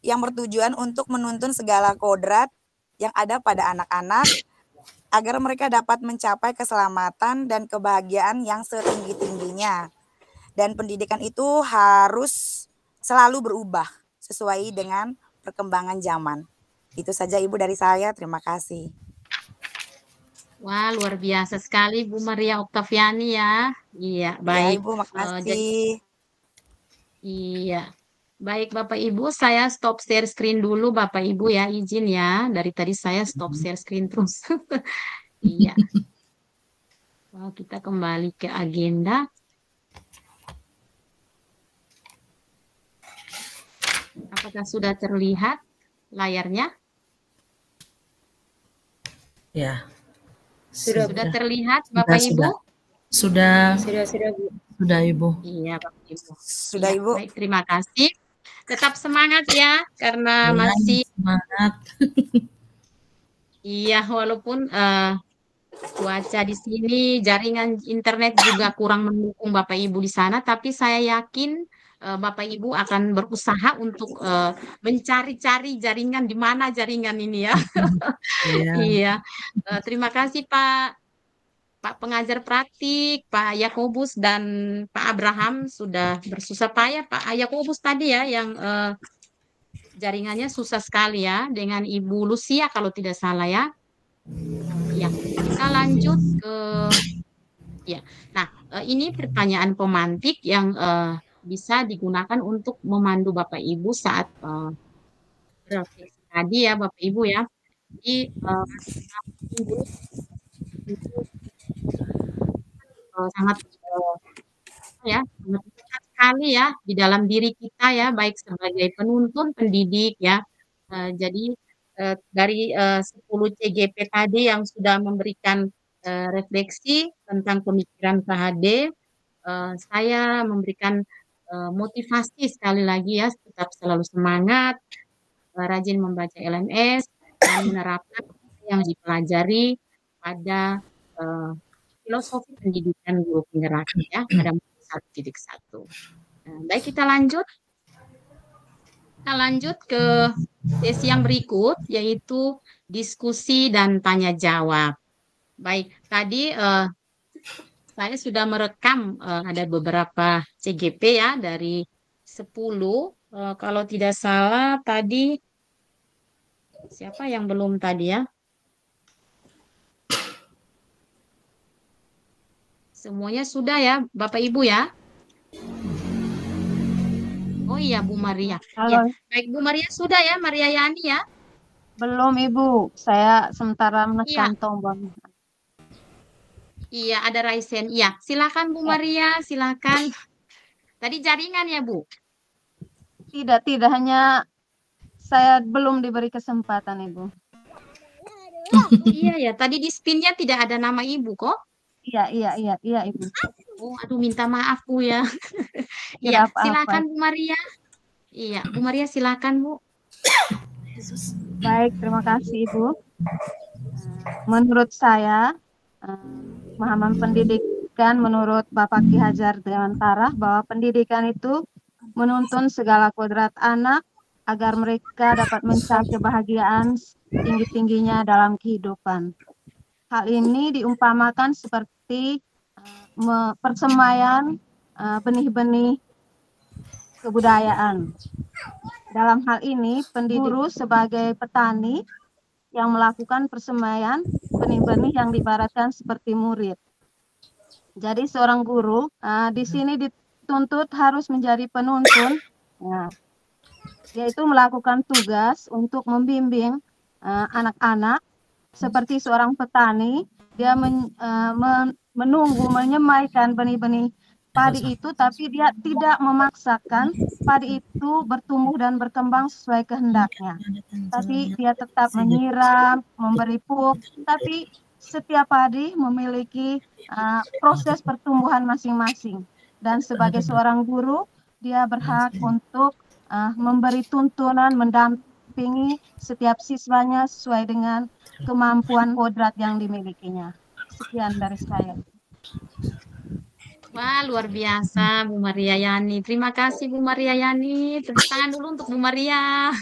S13: yang bertujuan untuk menuntun segala kodrat yang ada pada anak-anak agar mereka dapat mencapai keselamatan dan kebahagiaan yang setinggi-tingginya. Dan pendidikan itu harus selalu berubah sesuai dengan perkembangan zaman. Itu saja Ibu dari saya, terima kasih.
S1: Wah, luar biasa sekali Bu Maria Oktaviani ya. Iya, baik.
S13: Ya, Ibu, makasih.
S1: Iya. Baik Bapak Ibu, saya stop share screen dulu Bapak Ibu ya, izin ya. Dari tadi saya stop share screen terus. Iya. Well, kita kembali ke agenda. Apakah sudah terlihat layarnya?
S11: Ya.
S1: Sudah terlihat Bapak Ibu?
S11: Sudah,
S4: Bu.
S11: Sudah Ibu.
S1: Iya Bapak Ibu.
S13: Sudah
S1: Iya,
S13: Ibu.
S1: Baik, terima kasih. Tetap semangat ya, karena masih
S11: semangat.
S1: Iya, walaupun cuaca di sini, jaringan internet juga kurang mendukung Bapak Ibu di sana, tapi saya yakin Bapak Ibu akan berusaha untuk mencari-cari jaringan di mana jaringan ini ya. Iya. Terima kasih Pak pengajar praktik, Pak Yakobus dan Pak Abraham sudah bersusah payah. Pak Yakobus tadi ya yang jaringannya susah sekali ya dengan Ibu Lucia kalau tidak salah ya. Ya, kita lanjut ke ya. Nah, ini pertanyaan pemantik yang bisa digunakan untuk memandu Bapak Ibu saat refleksi tadi ya Bapak Ibu ya. Jadi masing-masing guru itu sangat sangat dekat sekali ya di dalam diri kita ya, baik sebagai penuntun, pendidik ya. Jadi dari 10 CGP tadi yang sudah memberikan refleksi tentang pemikiran KHD, saya memberikan motivasi sekali lagi ya, tetap selalu semangat, rajin membaca LMS, dan menerapkan yang dipelajari pada filosofi pendidikan guru penggerak ya, pada 1.1. Baik, kita lanjut. Kita lanjut ke sesi yang berikut, yaitu diskusi dan tanya jawab. Baik, tadi saya sudah merekam ada beberapa CGP ya dari 10. Kalau tidak salah tadi, siapa yang belum tadi ya? Semuanya sudah ya, Bapak Ibu ya? Oh iya, Bu Maria. Ya, baik, Bu Maria sudah ya, Maria Yani ya?
S7: Belum Ibu, saya sementara menekan tombol.
S1: Iya, ada Raisen. Iya, silakan Bu Maria, silakan. Tadi jaringan ya, Bu?
S7: Tidak, hanya saya belum diberi kesempatan, Ibu.
S1: Iya ya, tadi di spinnya tidak ada nama Ibu kok.
S7: Iya, Ibu.
S1: Oh, aduh, minta maaf Bu ya. Iya, silakan Bu Maria. Iya, Bu Maria silakan Bu.
S7: Baik, terima kasih Ibu. Menurut saya, pemahaman pendidikan menurut Bapak Ki Hajar Dewantara bahwa pendidikan itu menuntun segala kodrat anak agar mereka dapat mencapai kebahagiaan tinggi-tingginya dalam kehidupan. Hal ini diumpamakan seperti persemaian benih-benih kebudayaan. Dalam hal ini, guru sebagai petani yang melakukan persemaian benih-benih yang diibaratkan seperti murid. Jadi seorang guru di sini dituntut harus menjadi penuntun, yaitu melakukan tugas untuk membimbing anak-anak seperti seorang petani. Dia menunggu, menyemaikan benih-benih padi itu, tapi dia tidak memaksakan padi itu bertumbuh dan berkembang sesuai kehendaknya. Tapi dia tetap menyiram, memberi pupuk, tapi setiap padi memiliki proses pertumbuhan masing-masing. Dan sebagai seorang guru, dia berhak untuk memberi tuntunan, mendampingi setiap siswanya sesuai dengan kemampuan kodrat yang dimilikinya. Sekian dari saya.
S1: Wah, luar biasa Bu Maria Yani. Terima kasih Bu Maria Yani. Tepuk tangan dulu untuk Bu Maria.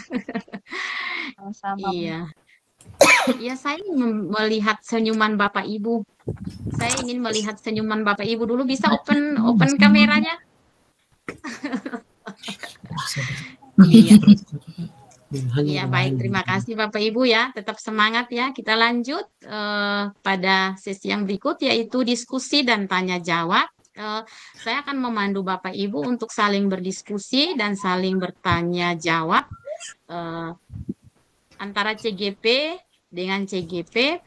S7: Sama-sama.
S1: Iya. Iya, saya ingin melihat senyuman Bapak Ibu. Saya ingin melihat senyuman Bapak Ibu dulu. Bisa open kameranya? Iya. Iya, baik. Terima kasih Bapak Ibu ya. Tetap semangat ya. Kita lanjut pada sesi yang berikut, yaitu diskusi dan tanya jawab. Saya akan memandu Bapak Ibu untuk saling berdiskusi dan saling bertanya jawab antara CGP dengan CGP,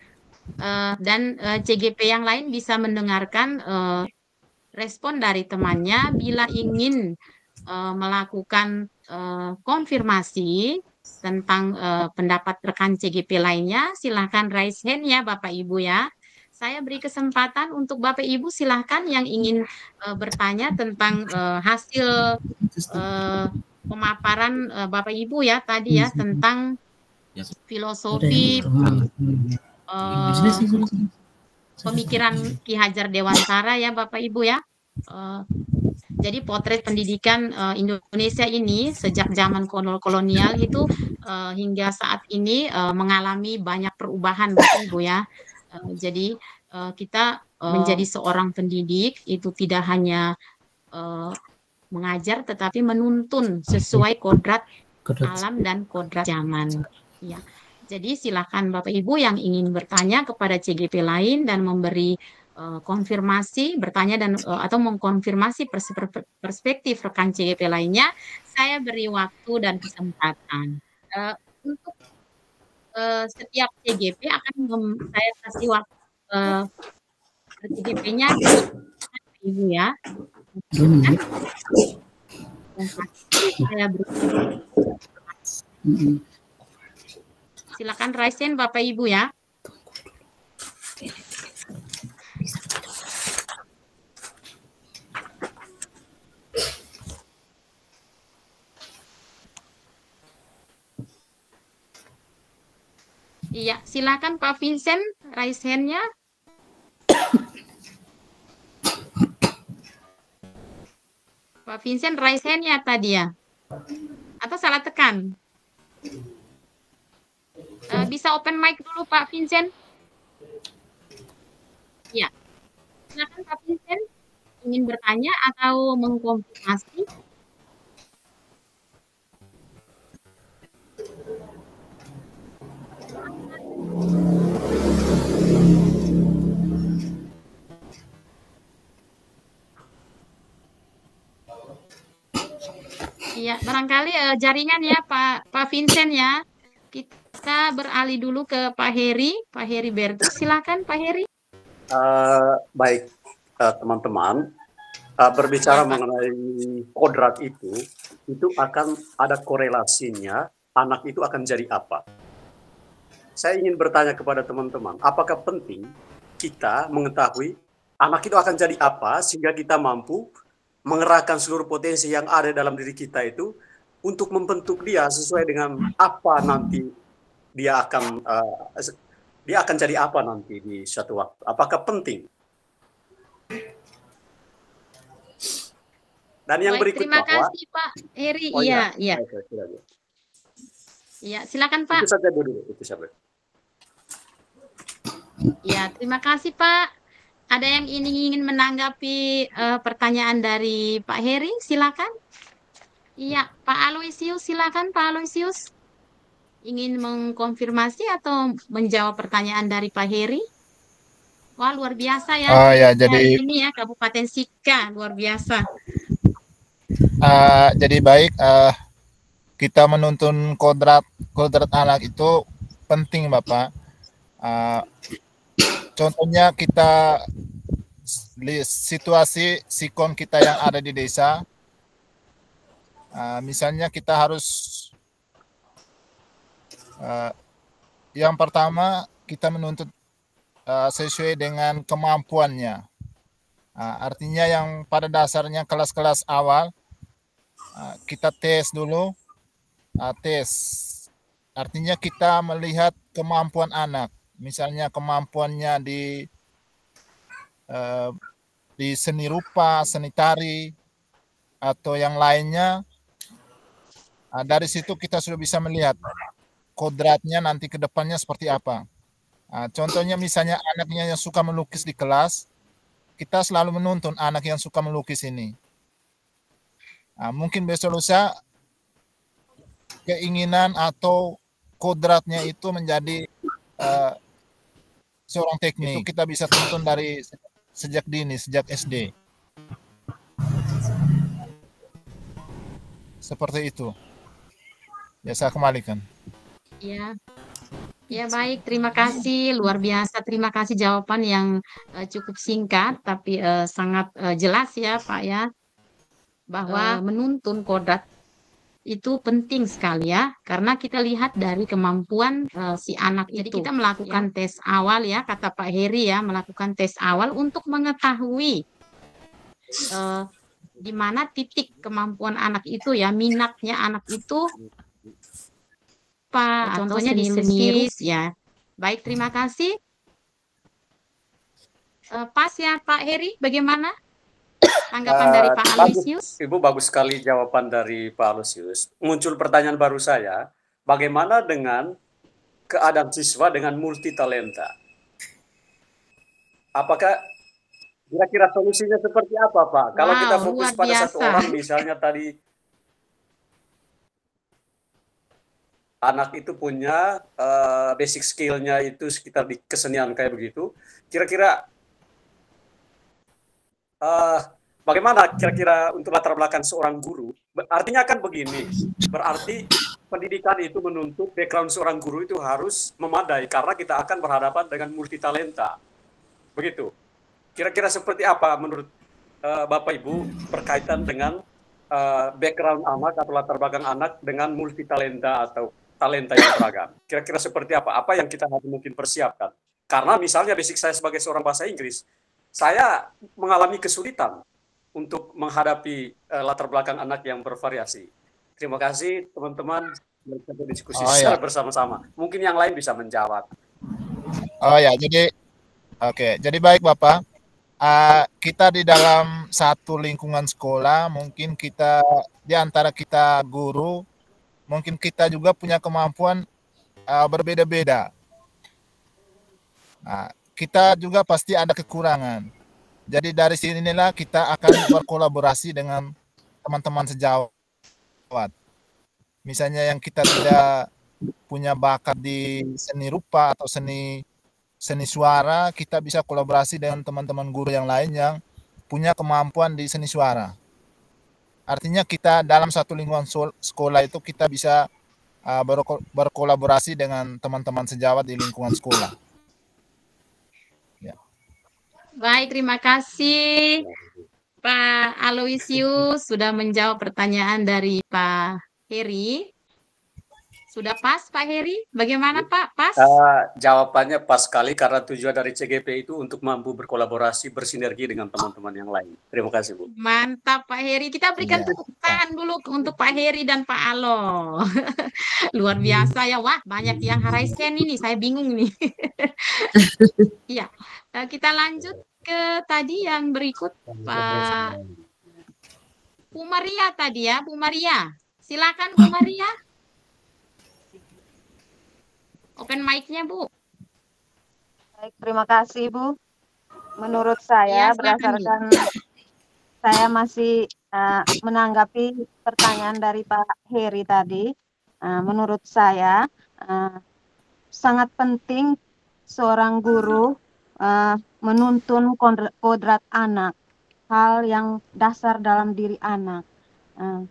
S1: dan CGP yang lain bisa mendengarkan respon dari temannya. Bila ingin melakukan konfirmasi tentang pendapat rekan CGP lainnya, silahkan raise hand ya Bapak Ibu ya. Saya beri kesempatan untuk Bapak Ibu, silahkan yang ingin bertanya tentang hasil pemaparan Bapak Ibu ya tadi ya, tentang filosofi pemikiran Ki Hajar Dewantara ya Bapak Ibu ya. Jadi potret pendidikan Indonesia ini sejak zaman kolonial itu hingga saat ini mengalami banyak perubahan Bapak Ibu ya. Jadi kita menjadi seorang pendidik itu tidak hanya mengajar tetapi menuntun sesuai kodrat alam dan kodrat zaman. Ya. Jadi silakan Bapak Ibu yang ingin bertanya kepada CGP lain dan memberi konfirmasi, bertanya dan atau mengkonfirmasi perspektif rekan CGP lainnya, saya beri waktu dan kesempatan. Untuk setiap TGP akan saya kasih waktu TGP-nya Ibu ya. Saya silakan Raisen Bapak Ibu ya. Iya, silakan Pak Vincent, raise hand-nya. Pak Vincent raise hand-nya tadi ya? Atau salah tekan? Bisa open mic dulu Pak Vincent? Iya. Silakan Pak Vincent, ingin bertanya atau mengkonfirmasi? Iya, barangkali jaringan ya Pak Vincent ya. Kita beralih dulu ke Pak Heri Bertus. Silakan Pak Heri.
S12: Baik, teman-teman, berbicara mengenai kodrat itu akan ada korelasinya, anak itu akan jadi apa. Saya ingin bertanya kepada teman-teman, apakah penting kita mengetahui anak itu akan jadi apa sehingga kita mampu mengerahkan seluruh potensi yang ada dalam diri kita itu untuk membentuk dia sesuai dengan apa nanti dia akan jadi apa nanti di suatu waktu. Apakah penting? Dan yang berikut
S1: terima kasih Pak Heri. Iya. Iya, silakan Pak.
S12: Itu saja dulu, itu saja.
S1: Ya, terima kasih Pak. Ada yang ingin menanggapi pertanyaan dari Pak Heri? Silakan. Iya, Pak Aloysius, silakan Pak Aloysius. Ingin mengkonfirmasi atau menjawab pertanyaan dari Pak Heri? Wah, luar biasa ya.
S2: Oh ya, jadi
S1: ini ya Kabupaten Sika, luar biasa.
S2: Jadi baik, kita menuntun kodrat anak itu penting Bapak. Contohnya kita situasi sikon kita yang ada di desa, misalnya kita harus yang pertama kita menuntut sesuai dengan kemampuannya. Artinya yang pada dasarnya kelas-kelas awal kita tes dulu, tes. Artinya kita melihat kemampuan anak. Misalnya kemampuannya di seni rupa, seni tari, atau yang lainnya. Dari situ kita sudah bisa melihat kodratnya nanti ke depannya seperti apa. Contohnya misalnya anaknya yang suka melukis di kelas, kita selalu menuntun anak yang suka melukis ini. Mungkin besok lusa keinginan atau kodratnya itu menjadi seorang teknik. Itu kita bisa tuntun dari sejak dini, sejak SD. Seperti itu. Ya, saya kembalikan.
S1: Ya. Ya baik, terima kasih, luar biasa. Terima kasih jawaban yang cukup singkat tapi sangat jelas ya Pak ya, bahwa menuntun kodrat itu penting sekali ya, karena kita lihat dari kemampuan si anak itu. Jadi kita melakukan tes awal ya, kata Pak Heri ya, melakukan tes awal untuk mengetahui di mana titik kemampuan anak itu ya, minatnya anak itu Pak, contohnya di seni ya. Baik, terima kasih. Pas ya Pak Heri, bagaimana tanggapan dari Pak Aloysius?
S12: Ibu, bagus sekali jawaban dari Pak Aloysius. Muncul pertanyaan baru saya, bagaimana dengan keadaan siswa dengan multitalenta? Apakah kira-kira solusinya seperti apa Pak? Kalau kita fokus pada satu orang, misalnya tadi anak itu punya basic skill-nya itu sekitar di kesenian kayak begitu. Kira-kira bagaimana kira-kira untuk latar belakang seorang guru? Artinya kan begini, berarti
S14: pendidikan itu menuntut background seorang guru itu harus memadai karena kita akan berhadapan dengan multitalenta. Begitu. Kira-kira seperti apa menurut Bapak Ibu berkaitan dengan background anak atau latar belakang anak dengan multitalenta atau talenta yang beragam? Kira-kira seperti apa? Apa yang kita harus mungkin persiapkan? Karena misalnya basic saya sebagai seorang bahasa Inggris, saya mengalami kesulitan untuk menghadapi latar belakang anak yang bervariasi. Terima kasih teman-teman untuk diskusi secara bersama-sama. Mungkin yang lain bisa menjawab.
S2: Oh ya, jadi oke, jadi baik Bapak. Kita di dalam satu lingkungan sekolah, mungkin kita di antara kita guru, mungkin kita juga punya kemampuan berbeda-beda. Kita juga pasti ada kekurangan. Jadi dari sinilah kita akan berkolaborasi dengan teman-teman sejawat. Misalnya yang kita tidak punya bakat di seni rupa atau seni suara, kita bisa kolaborasi dengan teman-teman guru yang lain yang punya kemampuan di seni suara. Artinya kita dalam satu lingkungan sekolah itu kita bisa berkolaborasi dengan teman-teman sejawat di lingkungan sekolah. Ya.
S1: Baik, terima kasih Pak Aloysius sudah menjawab pertanyaan dari Pak Heri. Sudah pas Pak Heri? Bagaimana Pak? Pas?
S14: Jawabannya pas sekali karena tujuan dari CGP itu untuk mampu berkolaborasi, bersinergi dengan teman-teman yang lain. Terima kasih Bu.
S1: Mantap Pak Heri. Kita berikan tepuk tangan dulu untuk Pak Heri dan Pak Alo. Luar biasa ya. Wah, banyak yang haraisen ini. Saya bingung nih. Iya. Kita lanjut ke tadi yang berikut Pak Bu Maria tadi ya. Bu Maria. Silakan Bu Maria. Open mic-nya, Bu.
S7: Baik, terima kasih, Bu. Menurut saya,
S1: Ya,
S7: berdasarkan saya masih menanggapi pertanyaan dari Pak Heri tadi, menurut saya sangat penting seorang guru menuntun kodrat anak, hal yang dasar dalam diri anak.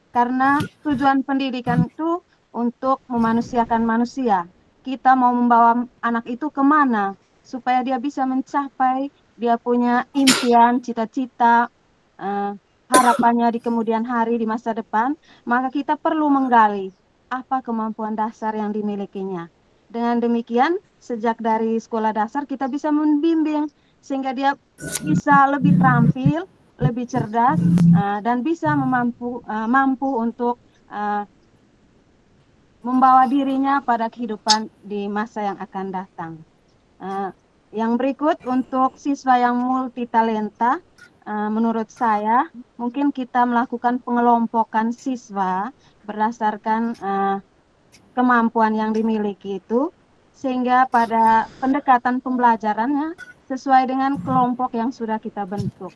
S7: Karena tujuan pendidikan itu untuk memanusiakan manusia. Kita mau membawa anak itu kemana supaya dia bisa mencapai dia punya impian, cita-cita, harapannya di kemudian hari, di masa depan, maka kita perlu menggali apa kemampuan dasar yang dimilikinya. Dengan demikian, sejak dari sekolah dasar kita bisa membimbing sehingga dia bisa lebih terampil, lebih cerdas, dan bisa mampu untuk membawa dirinya pada kehidupan di masa yang akan datang. Yang berikut untuk siswa yang multitalenta, menurut saya mungkin kita melakukan pengelompokan siswa berdasarkan kemampuan yang dimiliki itu, sehingga pada pendekatan pembelajarannya sesuai dengan kelompok yang sudah kita bentuk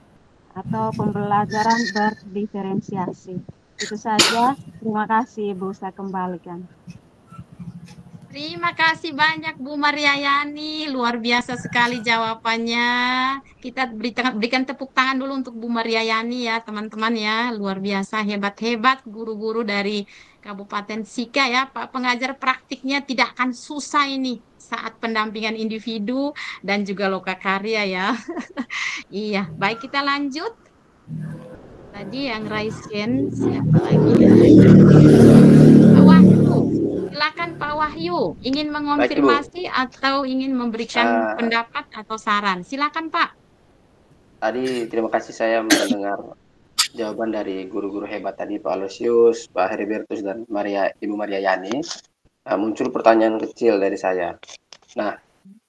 S7: atau pembelajaran berdiferensiasi. Itu saja. Terima kasih, Bu. Saya kembalikan.
S1: Terima kasih banyak Bu Mariayani. Luar biasa sekali jawabannya. Kita berikan tepuk tangan dulu untuk Bu Mariayani ya, teman-teman ya. Luar biasa, hebat-hebat guru-guru dari Kabupaten Sika ya. Pak pengajar praktiknya tidak akan susah ini saat pendampingan individu dan juga lokakarya ya. Iya, baik kita lanjut. Tadi yang raisken siapa lagi ya? Pak Wahyu, silakan Pak Wahyu. Ingin mengonfirmasi atau ingin memberikan pendapat atau saran? Silakan Pak.
S8: Tadi terima kasih saya mendengar jawaban dari guru-guru hebat tadi Pak Aloysius, Pak Heribertus dan Ibu Mariayani. Muncul pertanyaan kecil dari saya. Nah,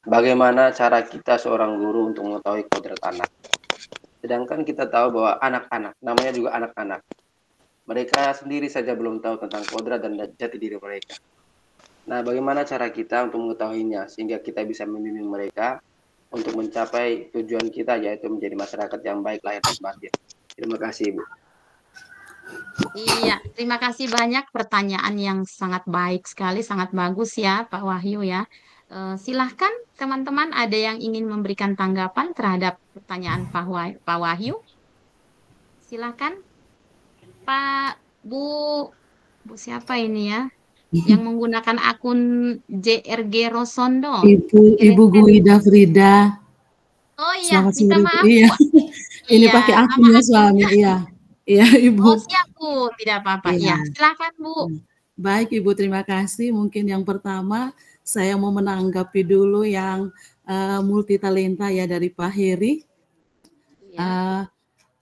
S8: bagaimana cara kita seorang guru untuk mengetahui kodrat anak? Sedangkan kita tahu bahwa anak-anak, namanya juga anak-anak, mereka sendiri saja belum tahu tentang kodrat dan jati diri mereka. Nah, bagaimana cara kita untuk mengetahuinya sehingga kita bisa membimbing mereka untuk mencapai tujuan kita, yaitu menjadi masyarakat yang baik, lahir dan batin. Terima kasih, Bu.
S1: Iya, terima kasih banyak pertanyaan yang sangat baik sekali, sangat bagus ya Pak Wahyu ya. Silahkan teman-teman ada yang ingin memberikan tanggapan terhadap pertanyaan Pak Wahyu. Silahkan Pak Bu siapa ini ya? yang menggunakan akun JRG Rosondo.
S11: Ibu Guida Frida.
S1: Oh iya,
S11: Selamat
S1: minta
S11: sore. Bu.
S1: maaf
S11: Iya.
S1: Bu.
S11: Ini
S1: Iya,
S11: pakai
S1: nama
S11: akunnya
S1: akunnya.
S11: suami. Iya. Iya, Ibu.
S1: Oh siap Bu, tidak apa-apa.
S11: Iya.
S1: Ya, silakan Bu.
S11: Baik Ibu, terima kasih. Mungkin yang pertama saya mau menanggapi dulu yang multitalenta ya dari Pak Heri.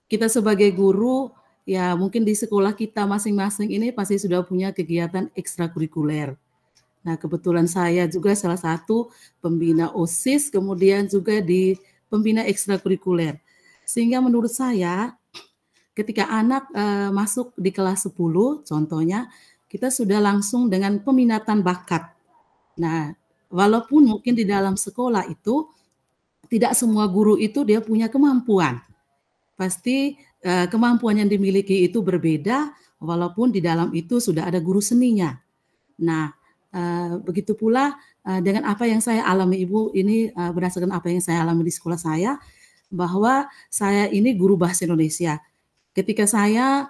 S11: Kita sebagai guru ya mungkin di sekolah kita masing-masing ini pasti sudah punya kegiatan ekstrakurikuler. Nah, kebetulan saya juga salah satu pembina OSIS, kemudian juga di pembina ekstrakurikuler. Sehingga menurut saya ketika anak masuk di kelas 10, contohnya, kita sudah langsung dengan peminatan bakat. Nah, walaupun mungkin di dalam sekolah itu tidak semua guru itu dia punya kemampuan. Pasti kemampuan yang dimiliki itu berbeda, walaupun di dalam itu sudah ada guru seninya. Nah, begitu pula dengan apa yang saya alami Ibu, ini berdasarkan apa yang saya alami di sekolah saya, bahwa saya ini guru bahasa Indonesia. Ketika saya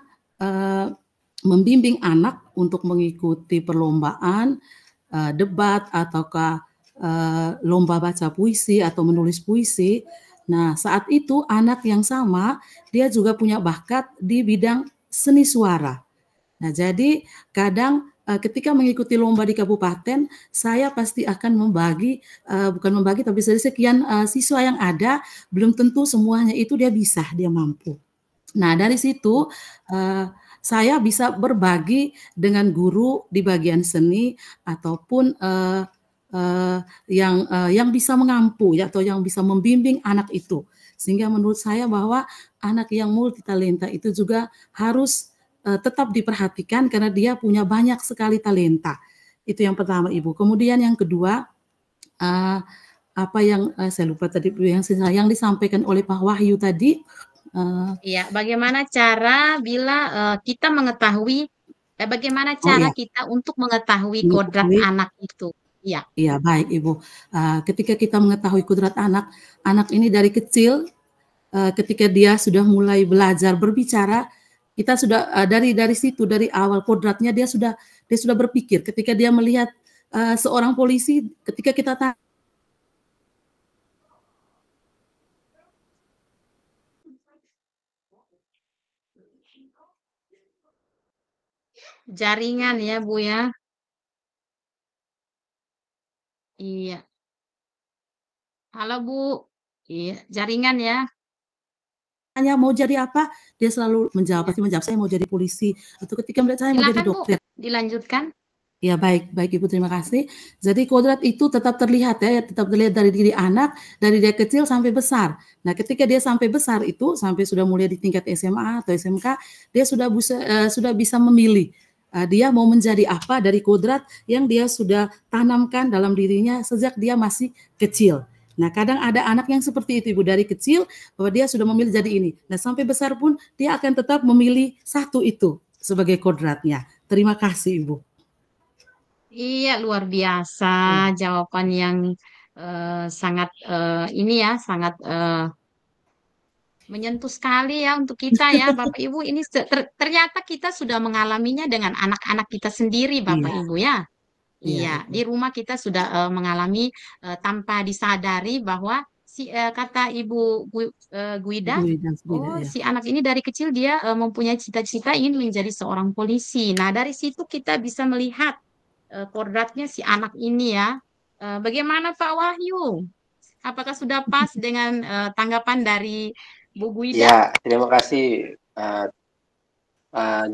S11: membimbing anak untuk mengikuti perlombaan, debat, ataukah lomba baca puisi atau menulis puisi, nah saat itu anak yang sama, dia juga punya bakat di bidang seni suara. Nah jadi kadang ketika mengikuti lomba di kabupaten, saya pasti akan membagi, bukan membagi, tapi dari sekian siswa yang ada, belum tentu semuanya itu dia bisa, dia mampu. Nah dari situ saya bisa berbagi dengan guru di bagian seni ataupun yang bisa mengampu ya, atau yang bisa membimbing anak itu. Sehingga menurut saya bahwa anak yang multitalenta itu juga harus tetap diperhatikan karena dia punya banyak sekali talenta. Itu yang pertama Ibu. Kemudian yang kedua, apa yang saya lupa tadi yang disampaikan oleh Pak Wahyu tadi.
S1: Iya, bagaimana cara bila kita mengetahui, bagaimana cara kita untuk mengetahui kodrat anak itu? Iya.
S11: Iya, baik Ibu. Ketika kita mengetahui kodrat anak ini dari kecil, ketika dia sudah mulai belajar berbicara, kita sudah dari situ, dari awal kodratnya dia sudah berpikir. Ketika dia melihat seorang polisi, ketika kita
S1: jaringan ya Bu ya. Iya. Halo Bu. Iya, jaringan ya.
S11: Tanya mau jadi apa, dia selalu pasti menjawab saya mau jadi polisi, atau ketika melihat saya mau jadi dokter.
S1: Bu, dilanjutkan.
S11: Ya baik Ibu, terima kasih. Jadi kodrat itu tetap terlihat ya, tetap terlihat dari diri anak, dari dia kecil sampai besar. Nah ketika dia sampai besar itu, sampai sudah mulai di tingkat SMA atau SMK, dia sudah bisa memilih. Dia mau menjadi apa dari kodrat yang dia sudah tanamkan dalam dirinya sejak dia masih kecil. Nah kadang ada anak yang seperti itu Ibu, dari kecil bahwa dia sudah memilih jadi ini. Nah sampai besar pun dia akan tetap memilih satu itu sebagai kodratnya. Terima kasih Ibu.
S1: Iya, luar biasa jawaban yang sangat ini ya, sangat menyentuh sekali ya untuk kita ya Bapak Ibu. Ini ternyata kita sudah mengalaminya dengan anak-anak kita sendiri Bapak Ibu ya. Iya, di rumah kita sudah mengalami tanpa disadari bahwa kata Ibu Guida, si anak ini dari kecil dia mempunyai cita-cita ingin menjadi seorang polisi. Nah, dari situ kita bisa melihat kodratnya si anak ini ya. Bagaimana Pak Wahyu? Apakah sudah pas dengan tanggapan dari Bu Guida?
S8: Ya, terima kasih.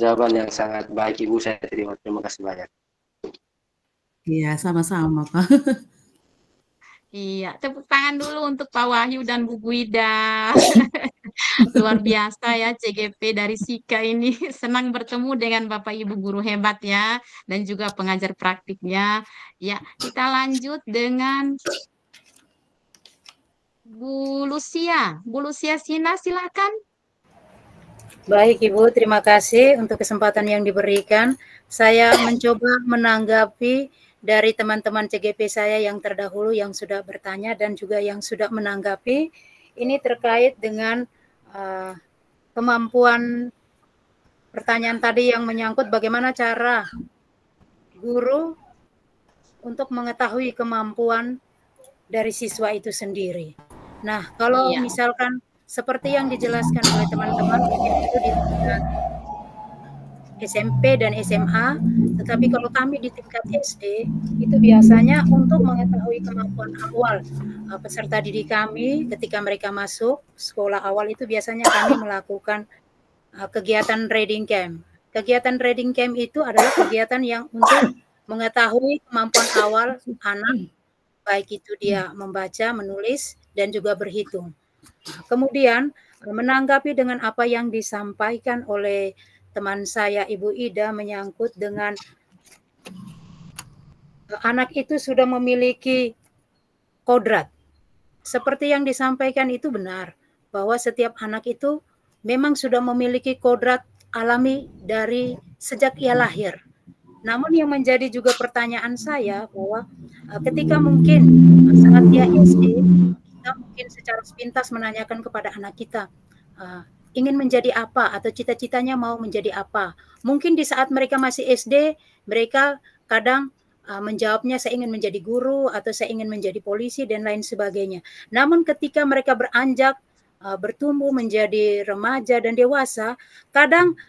S8: Jawaban yang sangat baik Ibu, saya terima kasih banyak.
S11: Iya, sama-sama Pak.
S1: Iya, tepuk tangan dulu untuk Pak Wahyu dan Bu Guida. Luar biasa ya CGP dari Sika ini. Senang bertemu dengan Bapak Ibu guru hebat ya, dan juga pengajar praktiknya. Ya, kita lanjut dengan Bu Lucia. Bu Lucia Sina, silakan.
S4: Baik Ibu, terima kasih untuk kesempatan yang diberikan. Saya mencoba menanggapi dari teman-teman CGP saya yang terdahulu yang sudah bertanya dan juga yang sudah menanggapi. Ini terkait dengan kemampuan pertanyaan tadi yang menyangkut bagaimana cara guru untuk mengetahui kemampuan dari siswa itu sendiri. Nah, kalau
S1: Iya.
S4: misalkan seperti yang dijelaskan oleh teman-teman itu di tingkat SMP dan SMA, tetapi kalau kami di tingkat SD itu biasanya untuk mengetahui kemampuan awal peserta didik kami ketika mereka masuk sekolah awal itu biasanya kami melakukan kegiatan reading camp. Kegiatan reading camp itu adalah kegiatan yang untuk mengetahui kemampuan awal anak, baik itu dia membaca, menulis, dan juga berhitung. Kemudian menanggapi dengan apa yang disampaikan oleh teman saya Ibu Ida menyangkut dengan anak itu sudah memiliki kodrat. Seperti yang disampaikan itu benar, bahwa setiap anak itu memang sudah memiliki kodrat alami dari sejak ia lahir. Namun yang menjadi juga pertanyaan saya bahwa ketika mungkin saat dia SD, kita mungkin secara sepintas menanyakan kepada anak kita, ingin menjadi apa atau cita-citanya mau menjadi apa. Mungkin di saat mereka masih SD, mereka kadang menjawabnya saya ingin menjadi guru atau saya ingin menjadi polisi dan lain sebagainya. Namun ketika mereka beranjak bertumbuh menjadi remaja dan dewasa, kadang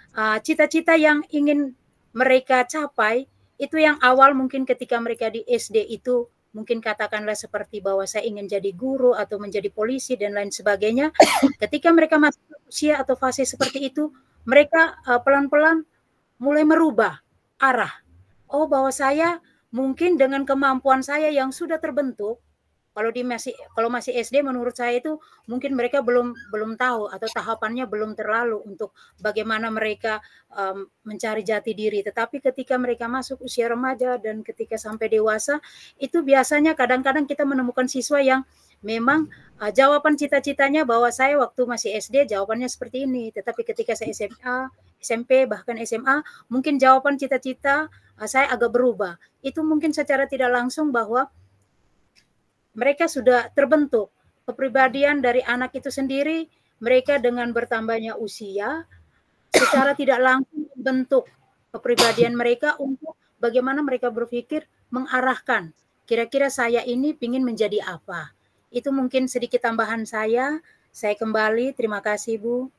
S4: cita-cita yang ingin mereka capai itu yang awal mungkin ketika mereka di SD itu mungkin katakanlah seperti bahwa saya ingin jadi guru atau menjadi polisi dan lain sebagainya. Ketika mereka masuk usia atau fase seperti itu, mereka pelan-pelan mulai merubah arah. Oh, bahwa saya mungkin dengan kemampuan saya yang sudah terbentuk, kalau masih SD menurut saya itu mungkin mereka belum tahu atau tahapannya belum terlalu untuk bagaimana mereka mencari jati diri. Tetapi ketika mereka masuk usia remaja dan ketika sampai dewasa, itu biasanya kadang-kadang kita menemukan siswa yang memang jawaban cita-citanya bahwa saya waktu masih SD jawabannya seperti ini, tetapi ketika saya SMA, SMP, bahkan SMA, mungkin jawaban cita-cita saya agak berubah. Itu mungkin secara tidak langsung bahwa mereka sudah terbentuk kepribadian dari anak itu sendiri. Mereka dengan bertambahnya usia secara tidak langsung membentuk kepribadian mereka untuk bagaimana mereka berpikir mengarahkan kira-kira saya ini ingin menjadi apa. Itu mungkin sedikit tambahan saya. Saya kembali, terima kasih Bu.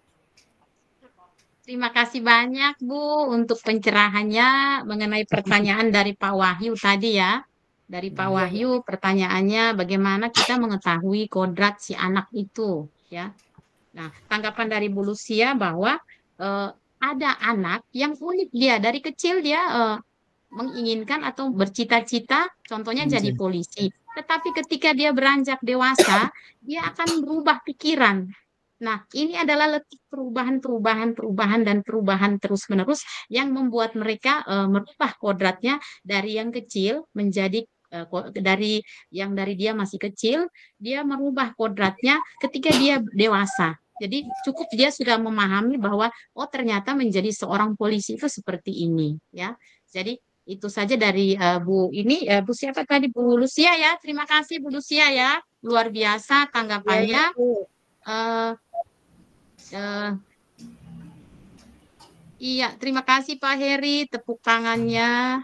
S1: Terima kasih banyak Bu untuk pencerahannya mengenai pertanyaan dari Pak Wahyu tadi ya. Dari Pak Wahyu pertanyaannya bagaimana kita mengetahui kodrat si anak itu ya. Nah, tanggapan dari Bu Lucia bahwa ada anak yang unik, dia dari kecil dia menginginkan atau bercita-cita contohnya jadi polisi. Tetapi ketika dia beranjak dewasa, dia akan berubah pikiran. Nah, ini adalah letak perubahan terus-menerus yang membuat mereka merubah kodratnya dari yang kecil menjadi dari dia masih kecil, dia merubah kodratnya ketika dia dewasa. Jadi cukup dia sudah memahami bahwa oh ternyata menjadi seorang polisi itu seperti ini ya. Jadi itu saja dari Bu ini Bu siapa tadi, Bu Lucia ya. Terima kasih Bu Lucia ya, luar biasa tanggapannya. Iya, terima kasih Pak Heri, tepuk tangannya.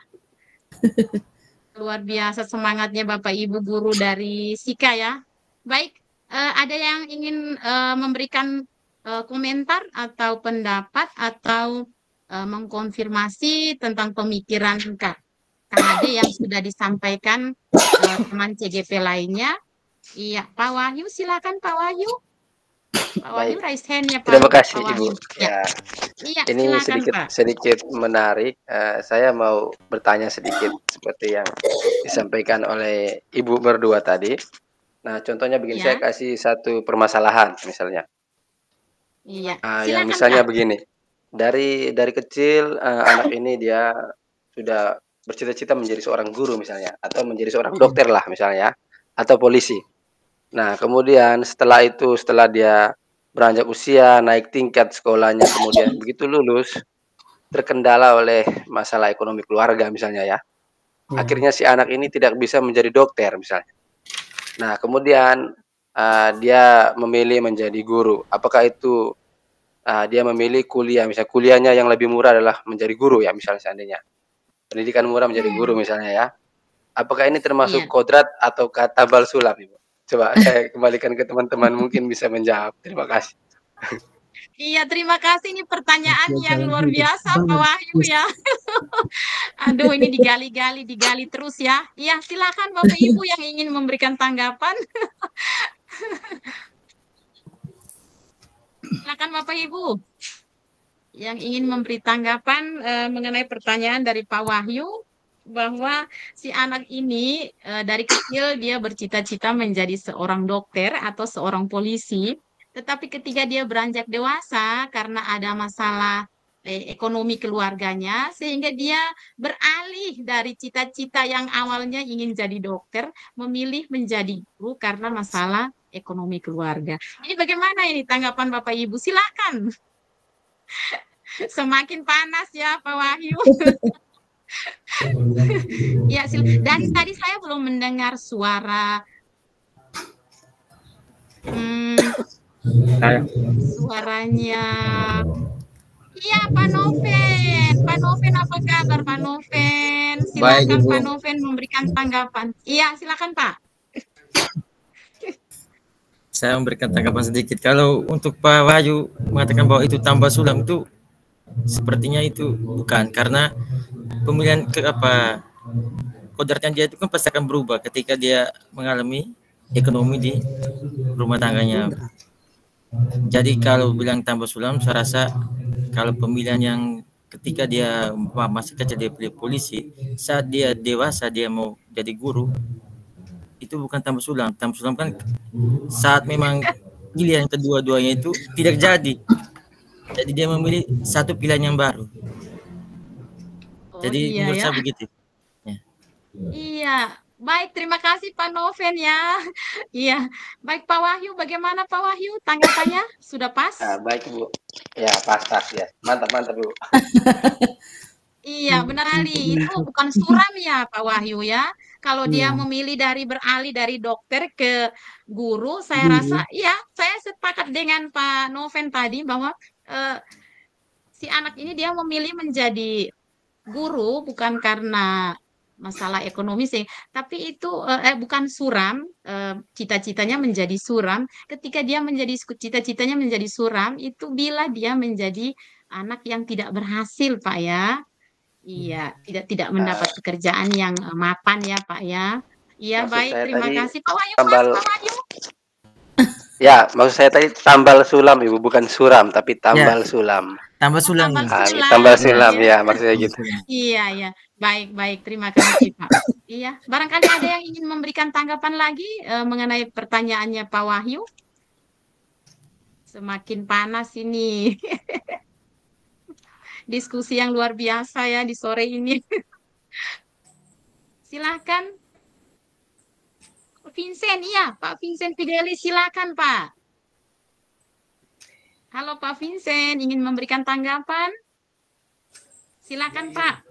S1: Luar biasa semangatnya Bapak Ibu guru dari SIKA ya. Baik, ada yang ingin memberikan komentar atau pendapat atau mengkonfirmasi tentang pemikiran KHD yang sudah disampaikan teman CGP lainnya. Iya, Pak Wahyu silakan Pak Wahyu. Pak Wahyu raise hand-nya Pak.
S8: Terima kasih
S1: Pak
S8: Ibu.
S1: Ya. Iya,
S8: Ini
S1: silakan,
S8: sedikit menarik. Saya mau bertanya sedikit seperti yang disampaikan oleh Ibu berdua tadi. Nah, contohnya begini, saya kasih satu permasalahan misalnya.
S1: Iya.
S8: Yang misalnya begini, dari kecil anak ini dia sudah bercita-cita menjadi seorang guru misalnya, atau menjadi seorang dokter lah misalnya, atau polisi. Nah, kemudian setelah dia beranjak usia, naik tingkat sekolahnya, kemudian begitu lulus, terkendala oleh masalah ekonomi keluarga misalnya ya. Akhirnya si anak ini tidak bisa menjadi dokter misalnya. Nah, kemudian dia memilih menjadi guru. Apakah itu dia memilih kuliah, misalnya kuliahnya yang lebih murah adalah menjadi guru ya misalnya seandainya. pendidikan murah menjadi guru misalnya ya. Apakah ini termasuk
S1: Iya.
S8: kodrat atau tabal sulam, Ibu? Coba saya kembalikan ke teman-teman mungkin bisa menjawab. Terima kasih.
S1: Iya, terima kasih. Ini pertanyaan yang luar biasa, Pak Wahyu ya. Aduh, ini digali terus ya. Iya, silakan Bapak Ibu yang ingin memberikan tanggapan. Silakan Bapak Ibu yang ingin memberi tanggapan mengenai pertanyaan dari Pak Wahyu, bahwa si anak ini dari kecil dia bercita-cita menjadi seorang dokter atau seorang polisi. Tetapi ketika dia beranjak dewasa karena ada masalah ekonomi keluarganya, sehingga dia beralih dari cita-cita yang awalnya ingin jadi dokter, memilih menjadi guru karena masalah ekonomi keluarga. Ini bagaimana ini tanggapan Bapak Ibu? Silakan. Semakin panas ya Pak Wahyu. Ya, dari tadi saya belum mendengar suara suaranya. Iya, Pak Noven. Pak Noven, apa kabar Pak Noven? Silakan Pak Noven memberikan tanggapan. Iya, silakan Pak.
S10: Saya memberikan tanggapan sedikit. Kalau untuk Pak Wahyu mengatakan bahwa itu tambah sulam, itu sepertinya itu bukan, karena pemilihan kodratnya dia itu kan pasti akan berubah ketika dia mengalami ekonomi di rumah tangganya. Jadi kalau bilang tambah sulam, saya rasa kalau pemilihan yang ketika dia masih kecil dia pilih polisi, saat dia dewasa dia mau jadi guru, itu bukan tambah sulam. Tambah sulam kan saat memang pilihan kedua-duanya itu tidak jadi. Jadi dia memilih satu pilihan yang baru. Jadi
S1: iya,
S10: menurut
S1: ya.
S10: saya begitu. Ya.
S1: Iya, baik, terima kasih Pak Noven ya. Iya, baik Pak Wahyu, bagaimana Pak Wahyu tanggapannya? Sudah pas?
S8: Baik Bu. Ya pas ya. Mantap Bu.
S1: Iya, benar Ali. Itu bukan suram ya Pak Wahyu ya. Kalau dia memilih beralih dari dokter ke guru, saya rasa ya, saya sepakat dengan Pak Noven tadi bahwa si anak ini dia memilih menjadi guru bukan karena masalah ekonomi sih, tapi itu bukan suram, cita-citanya menjadi suram. Ketika dia cita-citanya menjadi suram, itu bila dia menjadi anak yang tidak berhasil, Pak ya. Iya, tidak mendapat pekerjaan yang mapan ya, Pak ya. Iya, baik, terima kasih Pak Wahyu. Pak Wahyu.
S8: Ya, maksud saya tadi tambal sulam Ibu, bukan suram tapi tambal sulam.
S10: Tambah sulam.
S8: Tambal sulam ya, maksudnya gitu.
S1: Iya. Baik, terima kasih Pak. Iya, barangkali ada yang ingin memberikan tanggapan lagi mengenai pertanyaannya Pak Wahyu. Semakin panas ini. Diskusi yang luar biasa ya di sore ini. Silakan. Vincent, iya, Pak Vincent Fidelis, silakan Pak. Halo Pak Vincent, ingin memberikan tanggapan? Silakan Pak.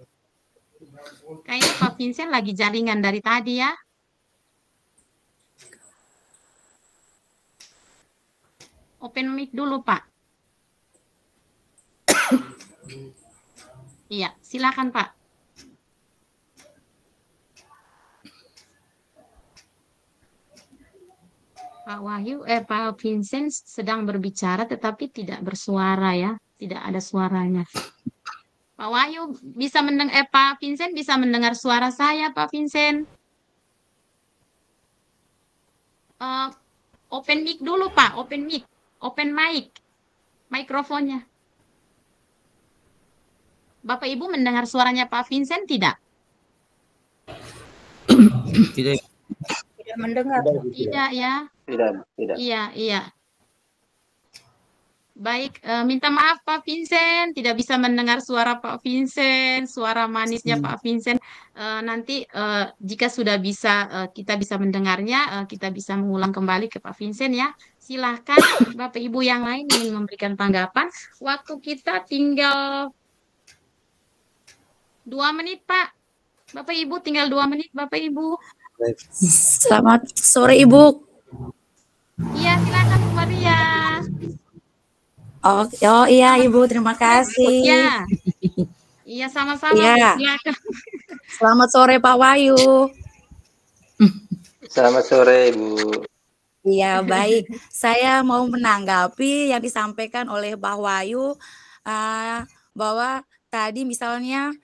S1: Kayaknya Pak Vincent lagi jaringan dari tadi ya. Open mic dulu Pak. Iya, silakan Pak. Pak Wahyu, Pak Vincent sedang berbicara tetapi tidak bersuara ya, tidak ada suaranya. Pak Wahyu bisa mendengar, Pak Vincent bisa mendengar suara saya, Pak Vincent. Open mic dulu Pak, open mic, mikrofonnya. Bapak Ibu mendengar suaranya Pak Vincent tidak?
S10: Tidak.
S13: Tidak mendengar.
S1: Tidak ya.
S8: Tidak.
S1: Iya. Baik, minta maaf Pak Vincent, tidak bisa mendengar suara Pak Vincent, suara manisnya Pak Vincent. Nanti jika sudah bisa, kita bisa mendengarnya, kita bisa mengulang kembali ke Pak Vincent ya. Silahkan Bapak Ibu yang lain ingin memberikan tanggapan. Waktu kita tinggal 2 menit Pak. Bapak Ibu tinggal 2 menit Bapak Ibu.
S13: Selamat sore Ibu.
S1: Iya, silakan Bu Maria.
S13: Oh iya Ibu, terima kasih.
S1: Iya, sama-sama.
S13: Iya.
S1: Silakan.
S13: Selamat sore Pak Wahyu.
S8: Selamat sore Ibu.
S13: Iya, baik. Saya mau menanggapi yang disampaikan oleh Pak Wahyu bahwa tadi misalnya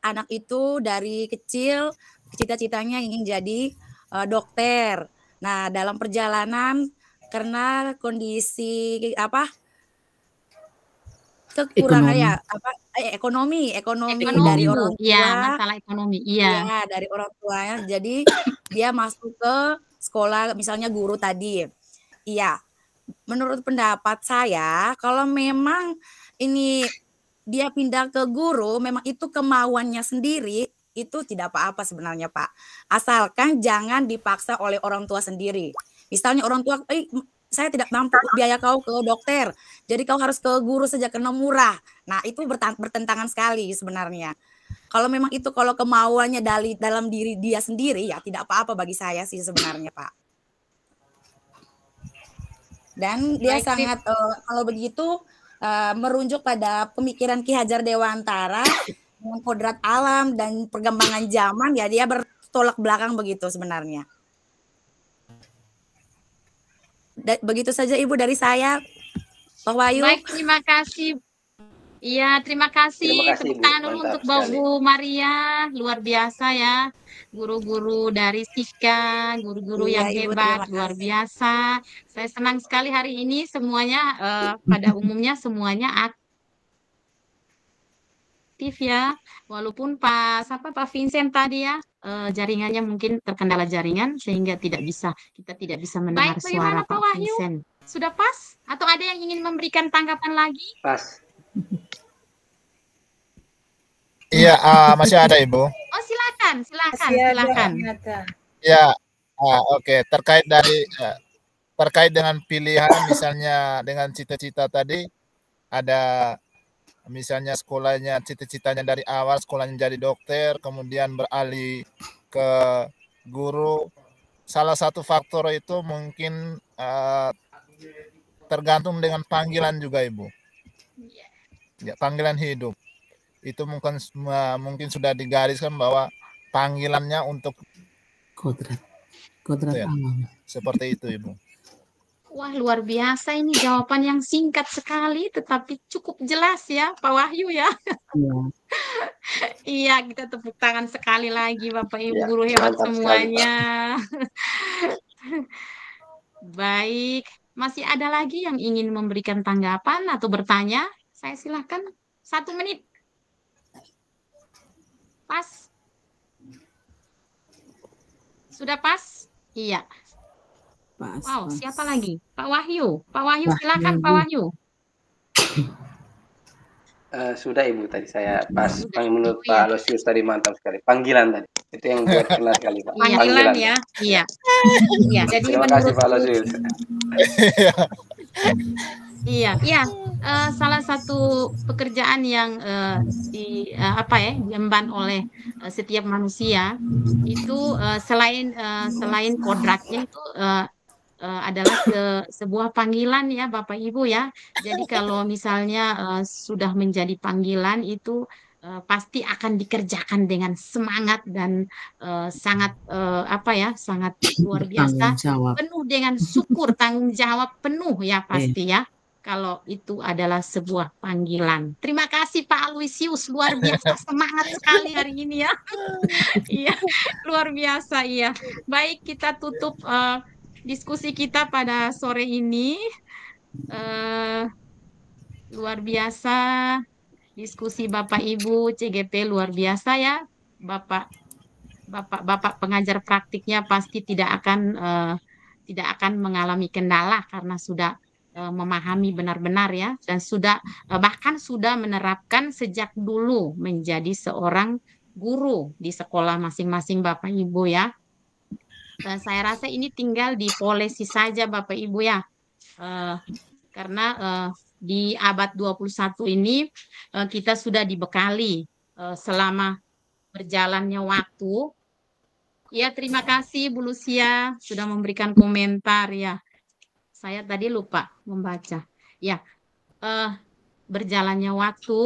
S13: anak itu dari kecil cita-citanya ingin jadi dokter. Nah, dalam perjalanan karena kondisi kekurangan ya ekonomi dari orang tua.
S1: Iya, masalah ekonomi. Iya.
S13: Iya, dari orang tuanya. Jadi dia masuk ke sekolah misalnya guru tadi. Iya. Menurut pendapat saya, kalau memang ini dia pindah ke guru, memang itu kemauannya sendiri, itu tidak apa-apa sebenarnya, Pak. Asalkan jangan dipaksa oleh orang tua sendiri. Misalnya orang tua, saya tidak mampu biaya kau ke dokter, jadi kau harus ke guru saja karena murah. Nah, itu bertentangan sekali sebenarnya. Kalau memang itu kalau kemauannya dalam diri dia sendiri, ya tidak apa-apa bagi saya sih sebenarnya, Pak. Dan dia sangat kalau begitu merujuk pada pemikiran Ki Hajar Dewantara dengan kodrat alam dan perkembangan zaman, ya dia bertolak belakang begitu sebenarnya. Begitu saja Ibu dari saya, Pak Wahyu.
S1: Baik, terima kasih. Iya, terima kasih. Tepuk tangan dulu untuk Bu Maria, luar biasa ya. Guru-guru dari Sika, guru-guru yang hebat, luar biasa. Saya senang sekali hari ini semuanya, pada umumnya semuanya aktif ya. Walaupun Pak Vincent tadi ya, jaringannya mungkin terkendala jaringan sehingga kita tidak bisa mendengar suara Pak Vincent. Sudah pas? Atau ada yang ingin memberikan tanggapan lagi?
S8: Pas.
S2: Iya, masih ada Ibu.
S1: Oh, silakan.
S2: Ya, oke. Terkait dengan pilihan, misalnya dengan cita-cita tadi, ada misalnya sekolahnya, cita-citanya dari awal sekolahnya jadi dokter, kemudian beralih ke guru. Salah satu faktor itu mungkin tergantung dengan panggilan juga Ibu. Ya, panggilan hidup. Itu mungkin sudah digariskan bahwa panggilannya untuk
S11: kodrat
S2: ya,
S11: alam.
S2: Seperti itu Ibu.
S1: Wah, luar biasa ini jawaban yang singkat sekali tetapi cukup jelas ya Pak Wahyu ya. Iya, kita tepuk tangan sekali lagi Bapak Ibu guru hebat semuanya. Baik, masih ada lagi yang ingin memberikan tanggapan atau bertanya? Saya silahkan 1 menit. Pas? Sudah pas? Iya. Wow, siapa lagi? Pak Wahyu. Pak Wahyu, silakan Pak Wahyu.
S8: Sudah Ibu, tadi saya pas. Menurut Pak Losius tadi mantap sekali. Panggilan tadi. Itu yang buat kena sekali Pak.
S1: Panggilan ya. Iya. Iya. Jadi
S8: terima kasih Pak Losius.
S1: Iya. Salah satu pekerjaan yang diemban oleh setiap manusia itu selain kodratnya itu adalah sebuah panggilan ya Bapak Ibu ya. Jadi kalau misalnya sudah menjadi panggilan itu pasti akan dikerjakan dengan semangat dan sangat sangat luar biasa, penuh dengan syukur, tanggung jawab penuh ya pasti ya. Kalau itu adalah sebuah panggilan. Terima kasih Pak Aloysius, luar biasa semangat sekali hari ini ya. Iya, luar biasa iya. Baik, kita tutup diskusi kita pada sore ini. Luar biasa diskusi Bapak Ibu CGP, luar biasa ya. Bapak pengajar praktiknya pasti tidak akan mengalami kendala karena sudah memahami benar-benar ya, dan bahkan sudah menerapkan sejak dulu menjadi seorang guru di sekolah masing-masing Bapak Ibu ya. Saya rasa ini tinggal dipolesi saja Bapak Ibu ya, karena di abad 21 ini kita sudah dibekali selama berjalannya waktu. Ya, terima kasih Bu Lucia sudah memberikan komentar ya. Saya tadi lupa membaca. Ya, berjalannya waktu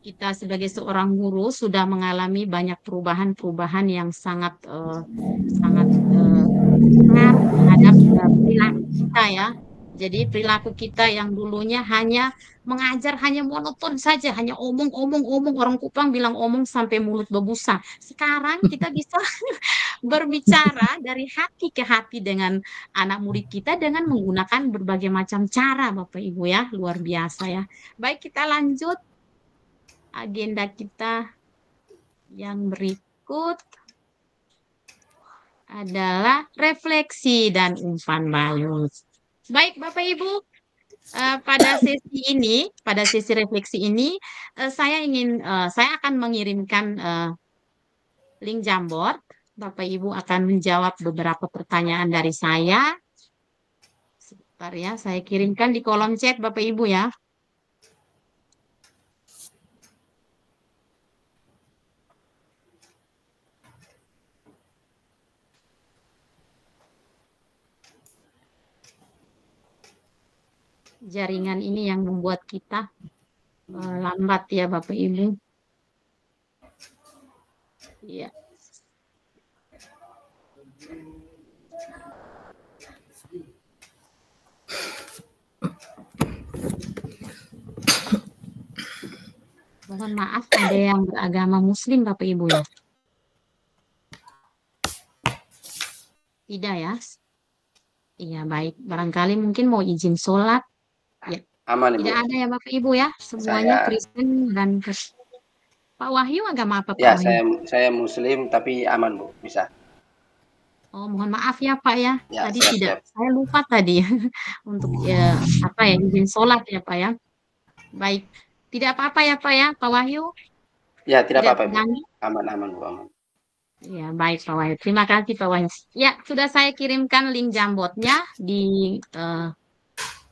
S1: kita sebagai seorang guru sudah mengalami banyak perubahan-perubahan yang sangat pengaruh terhadap perilaku kita ya. Jadi perilaku kita yang dulunya hanya mengajar, hanya monoton saja, hanya omong. Orang Kupang bilang omong sampai mulut berbusa. Sekarang kita bisa berbicara dari hati ke hati dengan anak murid kita dengan menggunakan berbagai macam cara, Bapak Ibu ya. Luar biasa ya. Baik, kita lanjut agenda kita yang berikut adalah refleksi dan umpan balik. Baik, Bapak Ibu, pada sesi refleksi ini, saya akan mengirimkan link Jamboard. Bapak Ibu akan menjawab beberapa pertanyaan dari saya. Sebentar ya, saya kirimkan di kolom chat Bapak Ibu ya. Jaringan ini yang membuat kita lambat ya Bapak Ibu. Iya. Mohon maaf ada yang beragama Muslim Bapak Ibu ya. Tidak ya. Iya baik. Barangkali mungkin mau izin sholat. Ya.
S8: Aman, Ibu.
S1: Tidak ada ya Bapak Ibu ya. Semuanya Kristen dan Pak Wahyu agama apa Pak
S8: Ya,
S1: Wahyu?
S8: saya Muslim tapi aman, Bu. Bisa.
S1: Oh, mohon maaf ya Pak ya.
S8: Ya,
S1: Tadi
S8: siap.
S1: saya lupa tadi untuk izin sholat ya Pak ya. Baik. Tidak apa-apa ya Pak ya, Pak Wahyu?
S8: Ya, tidak apa-apa, Bu.
S1: terganggu?
S8: Aman, Bu. Aman.
S1: Ya, baik Pak Wahyu. Terima kasih Pak Wahyu. Ya, sudah saya kirimkan link Jamboardnya di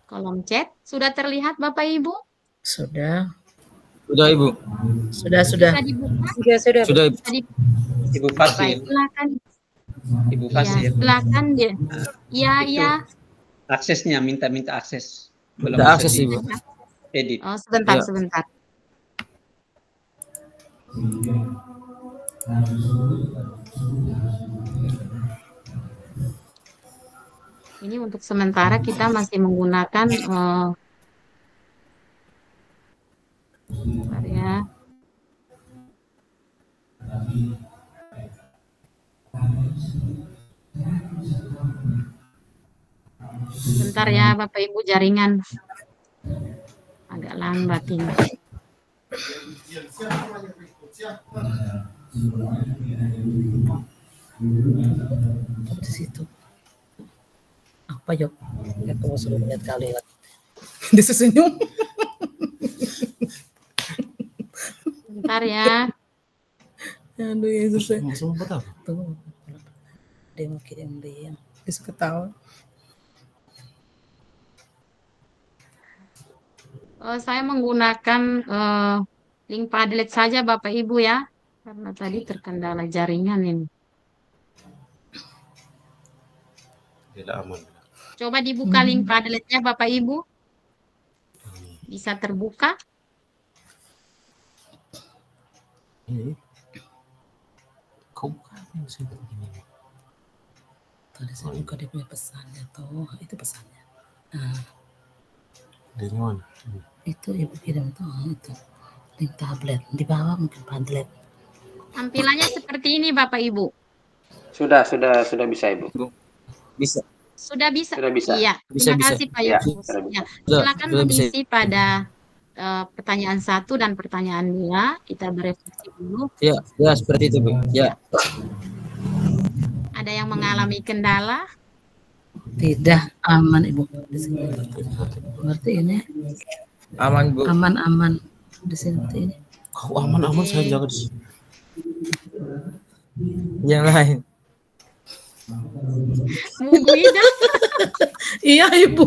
S1: kolom chat. Sudah terlihat Bapak Ibu?
S11: Sudah.
S10: Sudah Ibu.
S11: Sudah.
S1: Sudah dibuka?
S11: Sudah.
S3: Ibu Fasil.
S1: Baik, silakan.
S3: Ibu Fasil.
S1: Ya, silakan dia. Iya.
S3: Aksesnya minta akses. Belum
S10: Minta
S3: bisa
S10: akses, Ibu.
S3: edit.
S1: Oh, sebentar,
S10: Ya.
S1: sebentar. Ini untuk sementara kita masih menggunakan bentar ya. Bentar ya Bapak Ibu, jaringan agak lambat ini.
S11: Di situ. Apa yuk? Ya, kamu suruh lihat kali lah. Disesenyum.
S1: Bentar ya.
S11: Aduh Yesus.
S5: Langsung apa?
S11: Tunggu. Dia mau kirim dia. Dia suka ketawa.
S1: Saya menggunakan link Padlet saja Bapak Ibu ya. Karena tadi terkendala jaringan ini.
S5: Tidak aman.
S1: Coba dibuka link Padletnya Bapak Ibu. Bisa terbuka?
S5: Kau bukan yang saya begini.
S11: Tadi saya buka dia punya pesannya tuh. Itu pesannya. Nah,
S5: Dari mana?
S11: itu ibu kirim tuh itu. Link tablet. Di bawah mungkin Padlet.
S1: Tampilannya seperti ini Bapak Ibu.
S8: Sudah bisa, Ibu.
S10: Bisa.
S1: Sudah bisa?
S8: Sudah bisa.
S1: Iya.
S10: Bisa,
S1: Terima
S10: bisa.
S1: kasih Pak
S8: Ya,
S1: Yusuf.
S8: sudah bisa.
S1: Ya.
S10: Sudah,
S1: Silakan
S10: sudah bisa.
S1: mengisi pada pertanyaan 1 dan pertanyaan 2. Kita berefleksi dulu.
S10: Ya, seperti itu, Bu. Ya.
S1: Ada yang mengalami kendala?
S11: Tidak, aman Ibu. Di sini. Berarti ini
S10: Aman, Bu.
S11: aman di sini berarti ini.
S5: Kau aman-aman saya jaga di sini.
S10: Yang lain.
S1: Bu Ida.
S11: Iya Ibu.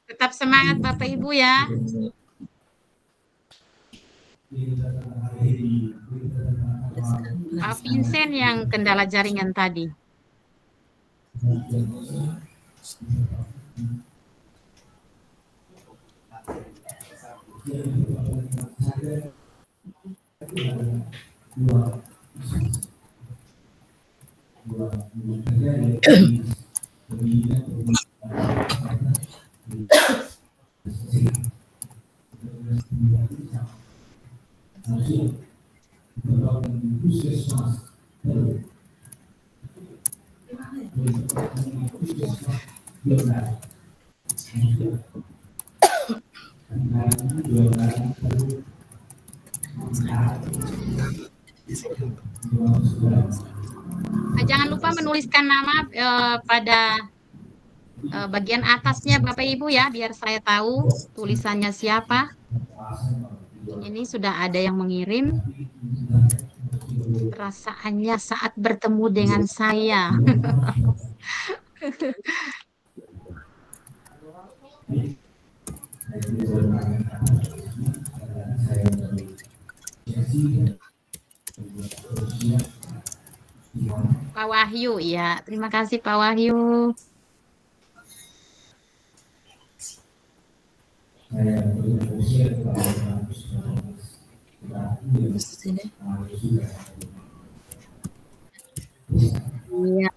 S1: Tetap semangat Bapak Ibu ya. Pak Vincent yang kendala jaringan tadi. Jangan lupa menuliskan nama pada bagian atasnya Bapak Ibu ya, biar saya tahu tulisannya siapa. Ini sudah ada yang mengirim. Perasaannya saat bertemu dengan saya. Pak Wahyu, ya. Terima kasih Pak Wahyu. Iya.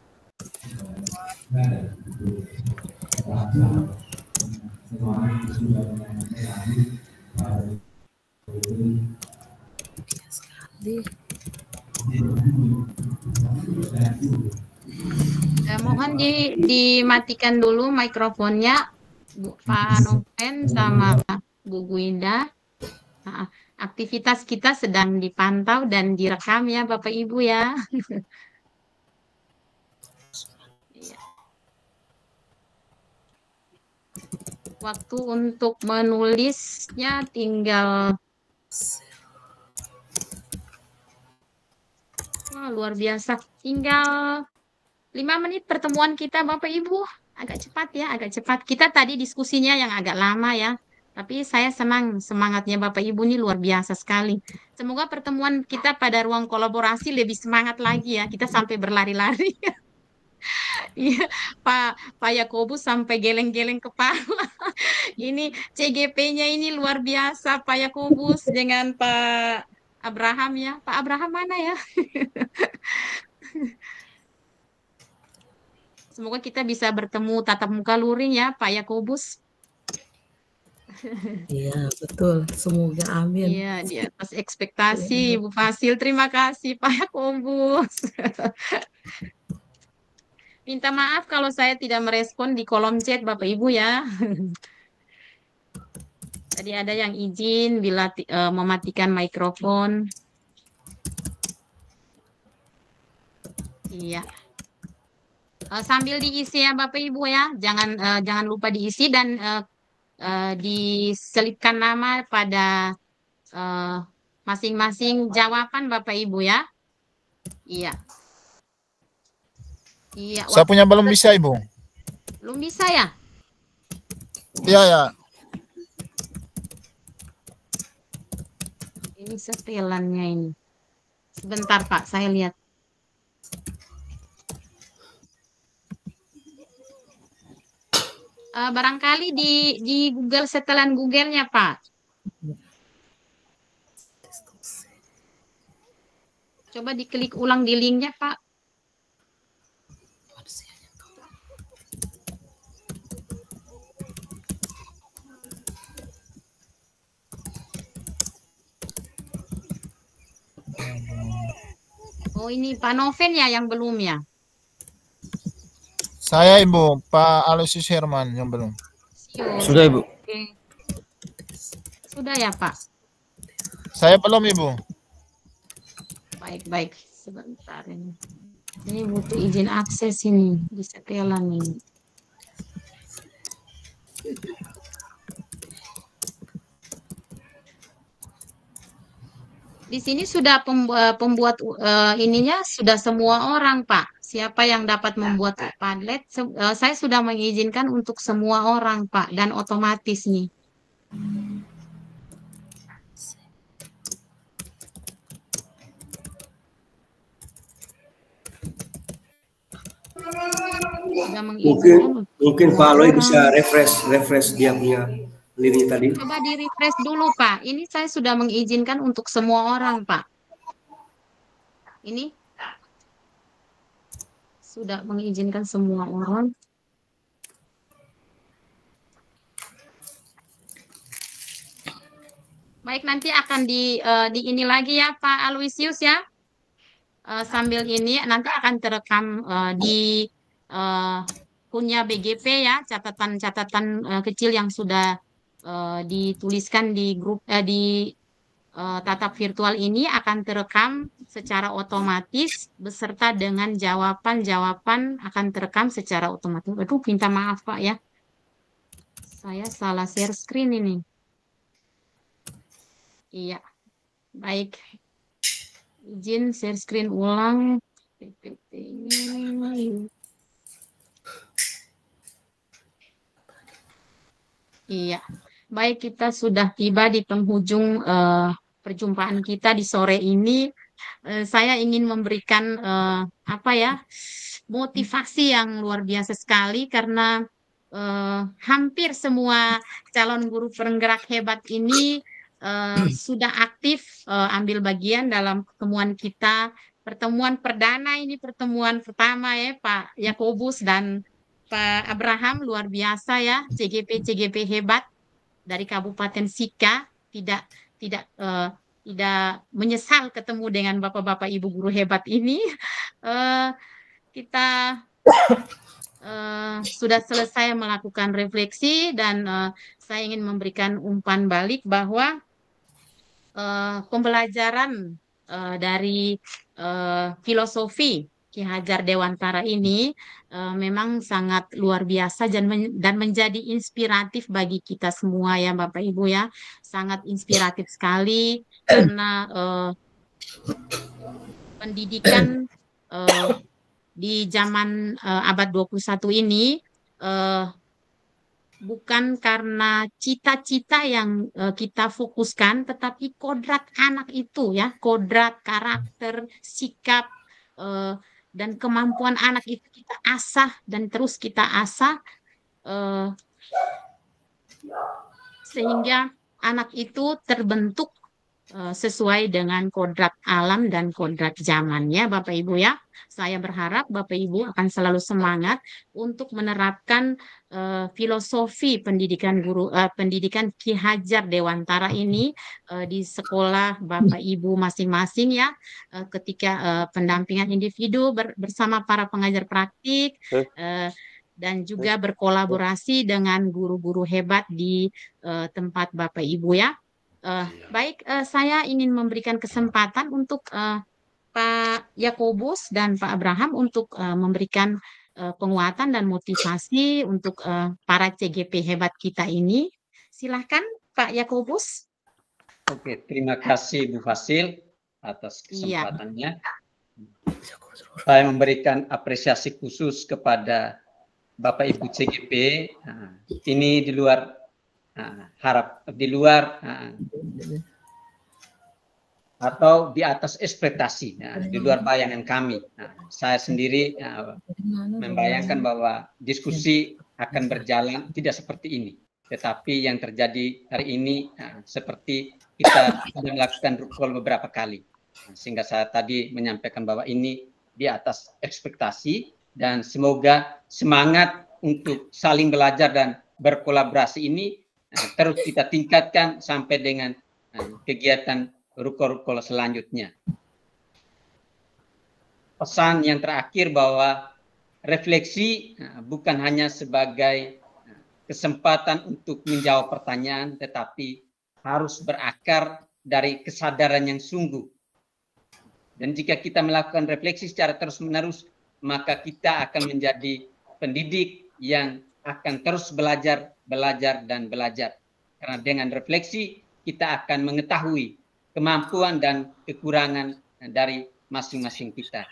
S1: Mohon dimatikan dulu mikrofonnya Bu Pak Noven sama Bu Guinda. Nah, aktivitas kita sedang dipantau dan direkam ya Bapak Ibu ya. Waktu untuk menulisnya tinggal luar biasa. Tinggal 5 menit pertemuan kita Bapak Ibu. Agak cepat ya, agak cepat. Kita tadi diskusinya yang agak lama ya. Tapi saya senang semangatnya Bapak Ibu ini luar biasa sekali. Semoga pertemuan kita pada ruang kolaborasi lebih semangat lagi ya. Kita sampai berlari-lari. Iya, Pak Yakobus sampai geleng-geleng kepala. Ini CGP-nya ini luar biasa Pak Yakobus dengan Pak Abraham ya. Pak Abraham mana ya? Semoga kita bisa bertemu tatap muka luring ya Pak Yakobus.
S11: Iya, betul. Semoga amin.
S1: Iya, di atas ekspektasi Ibu Fasil. Terima kasih Pak Yakobus. Minta maaf kalau saya tidak merespon di kolom chat Bapak Ibu ya. Tadi ada yang izin bila mematikan mikrofon. Iya. Sambil diisi ya Bapak Ibu ya. Jangan lupa diisi dan diselipkan nama pada masing-masing jawaban Bapak Ibu ya. Iya. Iya.
S2: Saya punya belum bisa Ibu.
S1: Belum bisa ya?
S2: Iya ya.
S1: Ini setelannya ini. Sebentar Pak, saya lihat. Barangkali di Google setelan Google-nya Pak. Coba diklik ulang di link-nya Pak. Oh ini Pak Noven ya yang belum ya?
S2: Saya Ibu, Pak Aloysius Herman yang belum.
S10: Sudah Ibu.
S1: Oke. Sudah ya Pak?
S2: Saya belum Ibu.
S1: Baik, sebentar ini. Ini butuh izin akses ini di setelan ini. Di sini sudah pembuat ininya sudah semua orang Pak. Siapa yang dapat membuat Padlet? Saya sudah mengizinkan untuk semua orang Pak dan otomatis nih.
S6: Mungkin Pak Aloy bisa refresh dia punya Lini tadi.
S1: Coba di-refresh dulu, Pak. Ini saya sudah mengizinkan untuk semua orang, Pak. Ini sudah mengizinkan semua orang. Baik, nanti akan di ini lagi ya, Pak Aloysius ya. Sambil ini nanti akan terekam di punya BGP ya, catatan-catatan kecil yang sudah dituliskan di grup di tatap virtual ini akan terekam secara otomatis beserta dengan jawaban-jawaban akan terekam secara otomatis. Aduh, minta maaf Pak ya. Saya salah share screen ini. Iya. Baik. Izin share screen ulang. Iya. Baik, kita sudah tiba di penghujung perjumpaan kita di sore ini. Saya ingin memberikan apa ya, motivasi yang luar biasa sekali karena hampir semua calon guru penggerak hebat ini sudah aktif ambil bagian dalam pertemuan kita. Pertemuan perdana ini, pertemuan pertama ya Pak Yakobus dan Pak Abraham, luar biasa ya, CGP hebat dari Kabupaten Sika. Tidak menyesal ketemu dengan bapak-bapak ibu guru hebat ini. Kita sudah selesai melakukan refleksi dan saya ingin memberikan umpan balik bahwa pembelajaran dari filosofi Ki Hajar Dewantara ini memang sangat luar biasa dan menjadi inspiratif bagi kita semua ya Bapak Ibu ya, sangat inspiratif sekali karena pendidikan di zaman abad 21 ini bukan karena cita-cita yang kita fokuskan, tetapi kodrat anak itu ya, kodrat, karakter, sikap, dan kemampuan anak itu kita asah dan terus kita asah sehingga anak itu terbentuk sesuai dengan kodrat alam dan kodrat zaman ya Bapak Ibu ya. Saya berharap Bapak Ibu akan selalu semangat untuk menerapkan filosofi pendidikan pendidikan Ki Hajar Dewantara ini di sekolah Bapak Ibu masing-masing ya, ketika pendampingan individu bersama para pengajar praktik dan juga berkolaborasi dengan guru-guru hebat di tempat Bapak Ibu ya. Baik, saya ingin memberikan kesempatan untuk Pak Yakobus dan Pak Abraham untuk memberikan penguatan dan motivasi untuk para CGP hebat kita ini. Silahkan Pak Yakobus.
S3: Oke, terima kasih Bu Fasil atas kesempatannya. Saya memberikan apresiasi khusus kepada Bapak Ibu CGP. Ini di luar atau di atas ekspektasi, di luar bayangan kami. Saya sendiri membayangkan bahwa diskusi akan berjalan tidak seperti ini, tetapi yang terjadi hari ini seperti kita sudah melakukan call beberapa kali, sehingga saya tadi menyampaikan bahwa ini di atas ekspektasi dan semoga semangat untuk saling belajar dan berkolaborasi ini terus kita tingkatkan sampai dengan kegiatan rukol-rukol selanjutnya. Pesan yang terakhir bahwa refleksi bukan hanya sebagai kesempatan untuk menjawab pertanyaan, tetapi harus berakar dari kesadaran yang sungguh. Dan jika kita melakukan refleksi secara terus-menerus, maka kita akan menjadi pendidik yang akan terus belajar, dan belajar. Karena dengan refleksi, kita akan mengetahui kemampuan dan kekurangan dari masing-masing kita.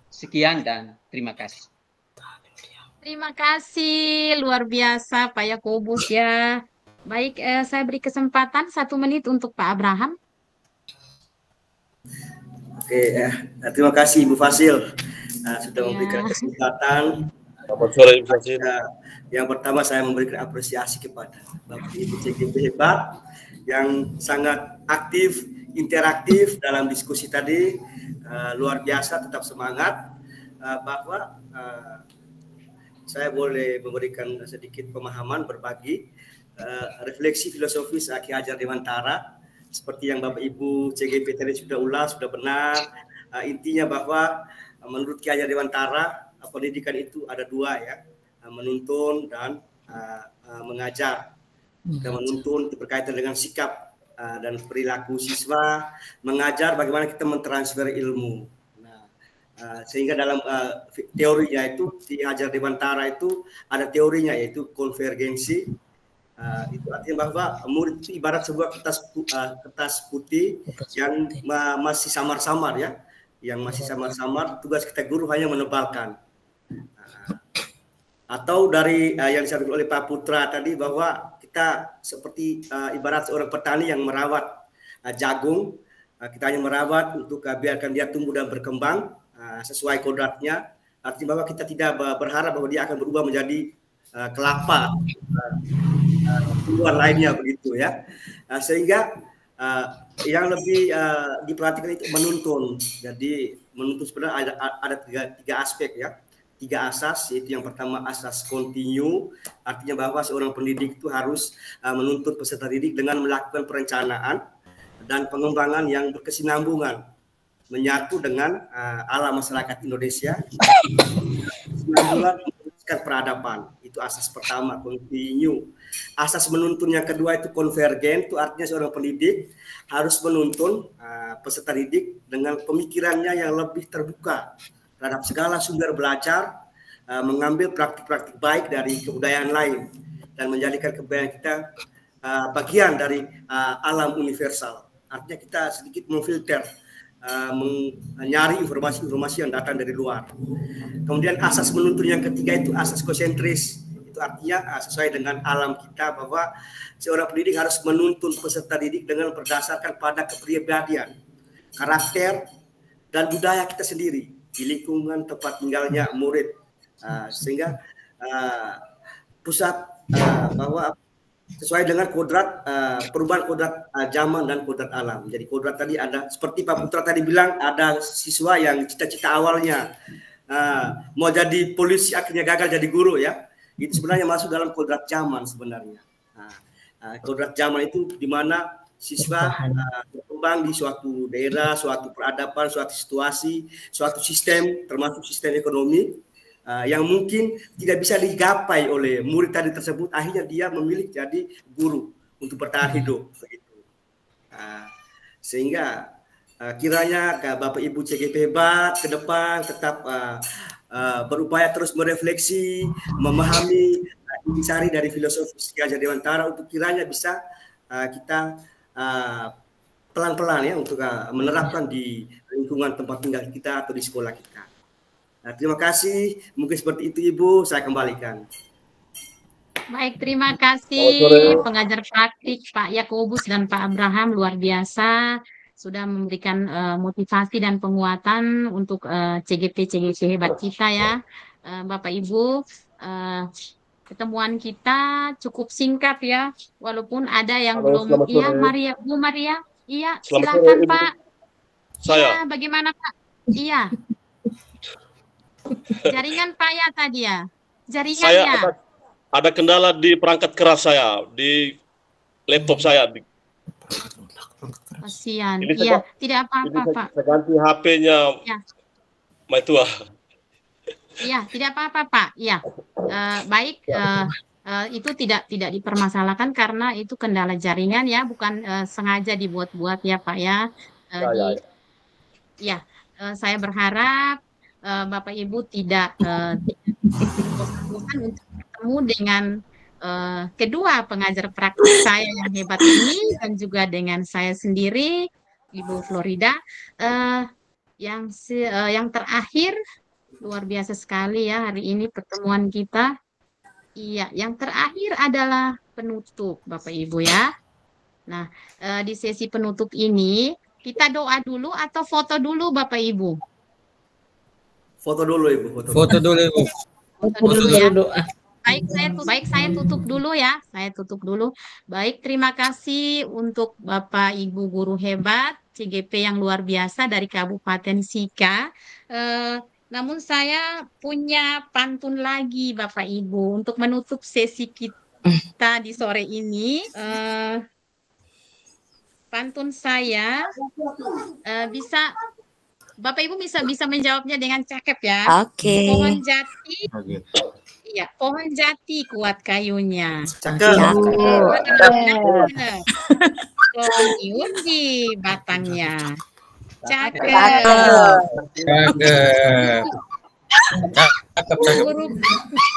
S3: Sekian dan terima kasih.
S1: Terima kasih, luar biasa Pak Yakobus ya. Baik, saya beri kesempatan 1 menit untuk Pak Abraham.
S6: Oke, terima kasih Ibu Fasil sudah memberikan kesempatan
S15: Selamat sore, Ibu Fasil.
S6: Yang pertama saya memberikan apresiasi kepada Bapak Ibu CGP hebat yang sangat aktif, interaktif dalam diskusi tadi. Luar biasa, tetap semangat. Bahwa saya boleh memberikan sedikit pemahaman, berbagi refleksi filosofis Ki Hajar Dewantara seperti yang Bapak Ibu CGP tadi sudah ulas, sudah benar. Intinya bahwa menurut Ki Hajar Dewantara pendidikan itu ada dua ya, menuntun dan mengajar. Dan menuntun itu berkaitan dengan sikap dan perilaku siswa, mengajar bagaimana kita mentransfer ilmu. Sehingga dalam teorinya itu Ki Hajar Dewantara itu ada teorinya yaitu konvergensi. Itu artinya bahwa murid itu ibarat sebuah kertas putih yang masih samar-samar ya, yang masih samar-samar. Tugas kita guru hanya menebalkan. Atau dari yang disampaikan oleh Pak Putra tadi bahwa kita seperti ibarat seorang petani yang merawat jagung, kita hanya merawat untuk biarkan dia tumbuh dan berkembang sesuai kodratnya. Artinya bahwa kita tidak berharap bahwa dia akan berubah menjadi kelapa, tumbuhan lainnya begitu ya. Sehingga yang lebih diperhatikan itu menuntun. Jadi menuntun sebenarnya ada tiga aspek ya. 3 asas, yaitu yang pertama asas kontinu, artinya bahwa seorang pendidik itu harus menuntut peserta didik dengan melakukan perencanaan dan pengembangan yang berkesinambungan, menyatu dengan alam masyarakat Indonesia, kesinambungan meneruskan peradaban. Itu asas pertama, kontinu. Asas menuntun yang kedua itu konvergen, itu artinya seorang pendidik harus menuntun peserta didik dengan pemikirannya yang lebih terbuka terhadap segala sumber belajar, mengambil praktik-praktik baik dari kebudayaan lain dan menjadikan kebudayaan kita bagian dari alam universal. Artinya kita sedikit memfilter, mencari informasi-informasi yang datang dari luar. Kemudian asas menuntun yang ketiga itu asas konsentris. Itu artinya sesuai dengan alam kita bahwa seorang pendidik harus menuntun peserta didik dengan berdasarkan pada kepribadian, karakter, dan budaya kita sendiri di lingkungan tempat tinggalnya murid, sehingga pusat bahwa sesuai dengan kodrat perubahan kodrat zaman dan kodrat alam. Jadi kodrat tadi ada seperti Pak Putra tadi bilang, ada siswa yang cita-cita awalnya mau jadi polisi akhirnya gagal jadi guru ya. Itu sebenarnya masuk dalam kodrat zaman sebenarnya. Kodrat zaman itu di mana siswa berkembang di suatu daerah, suatu peradaban, suatu situasi, suatu sistem, termasuk sistem ekonomi yang mungkin tidak bisa digapai oleh murid tadi tersebut. Akhirnya dia memilih jadi guru untuk bertahan hidup. Begitu. Sehingga kiranya Bapak Ibu CGP hebat ke depan tetap berupaya terus merefleksi, memahami intisari dari filosofi Ki Hajar Dewantara untuk kiranya bisa kita pelan-pelan ya untuk menerapkan di lingkungan tempat tinggal kita atau di sekolah kita. Terima kasih. Mungkin seperti itu Ibu, saya kembalikan.
S1: Baik, terima kasih pengajar praktik Pak Yakobus dan Pak Abraham, luar biasa sudah memberikan motivasi dan penguatan untuk CGP hebat kita ya. Bapak Ibu, pertemuan kita cukup singkat ya, walaupun ada yang belum. Iya, Maria, Bu Maria, iya, silakan Pak.
S15: Saya.
S1: Ya, bagaimana Pak? Iya. Jaringan Pak ya tadi ya. Jaringannya.
S15: Saya ada kendala di perangkat keras saya, di laptop saya.
S1: Kasihan. Iya, tidak apa-apa Pak.
S15: Saya ganti HP-nya.
S1: Ya.
S15: Maitua.
S1: Iya, tidak apa-apa Pak. Iya, baik. Itu tidak
S15: dipermasalahkan karena itu kendala jaringan ya, bukan sengaja dibuat-buat ya Pak ya.
S1: Saya berharap Bapak Ibu tidak bosan untuk bertemu dengan kedua pengajar praktik saya yang hebat ini dan juga dengan saya sendiri, Ibu Florida. Yang terakhir luar biasa sekali ya hari ini pertemuan kita. Iya, yang terakhir adalah penutup Bapak Ibu ya. Nah, di sesi penutup ini kita doa dulu atau foto dulu Bapak Ibu?
S6: Foto dulu Ibu.
S10: Foto dulu Ibu.
S1: foto dulu ya.
S11: doa.
S1: Baik, saya tutup dulu ya. Saya tutup dulu. Baik, terima kasih untuk Bapak Ibu guru hebat CGP yang luar biasa dari Kabupaten Sika. Namun saya punya pantun lagi Bapak Ibu untuk menutup sesi kita di sore ini. Pantun saya bisa Bapak Ibu bisa menjawabnya dengan cakep ya.
S13: Oke.
S1: Pohon jati. Iya, pohon jati kuat kayunya.
S6: Cakep.
S1: Klonium di batangnya. Cakep. Guru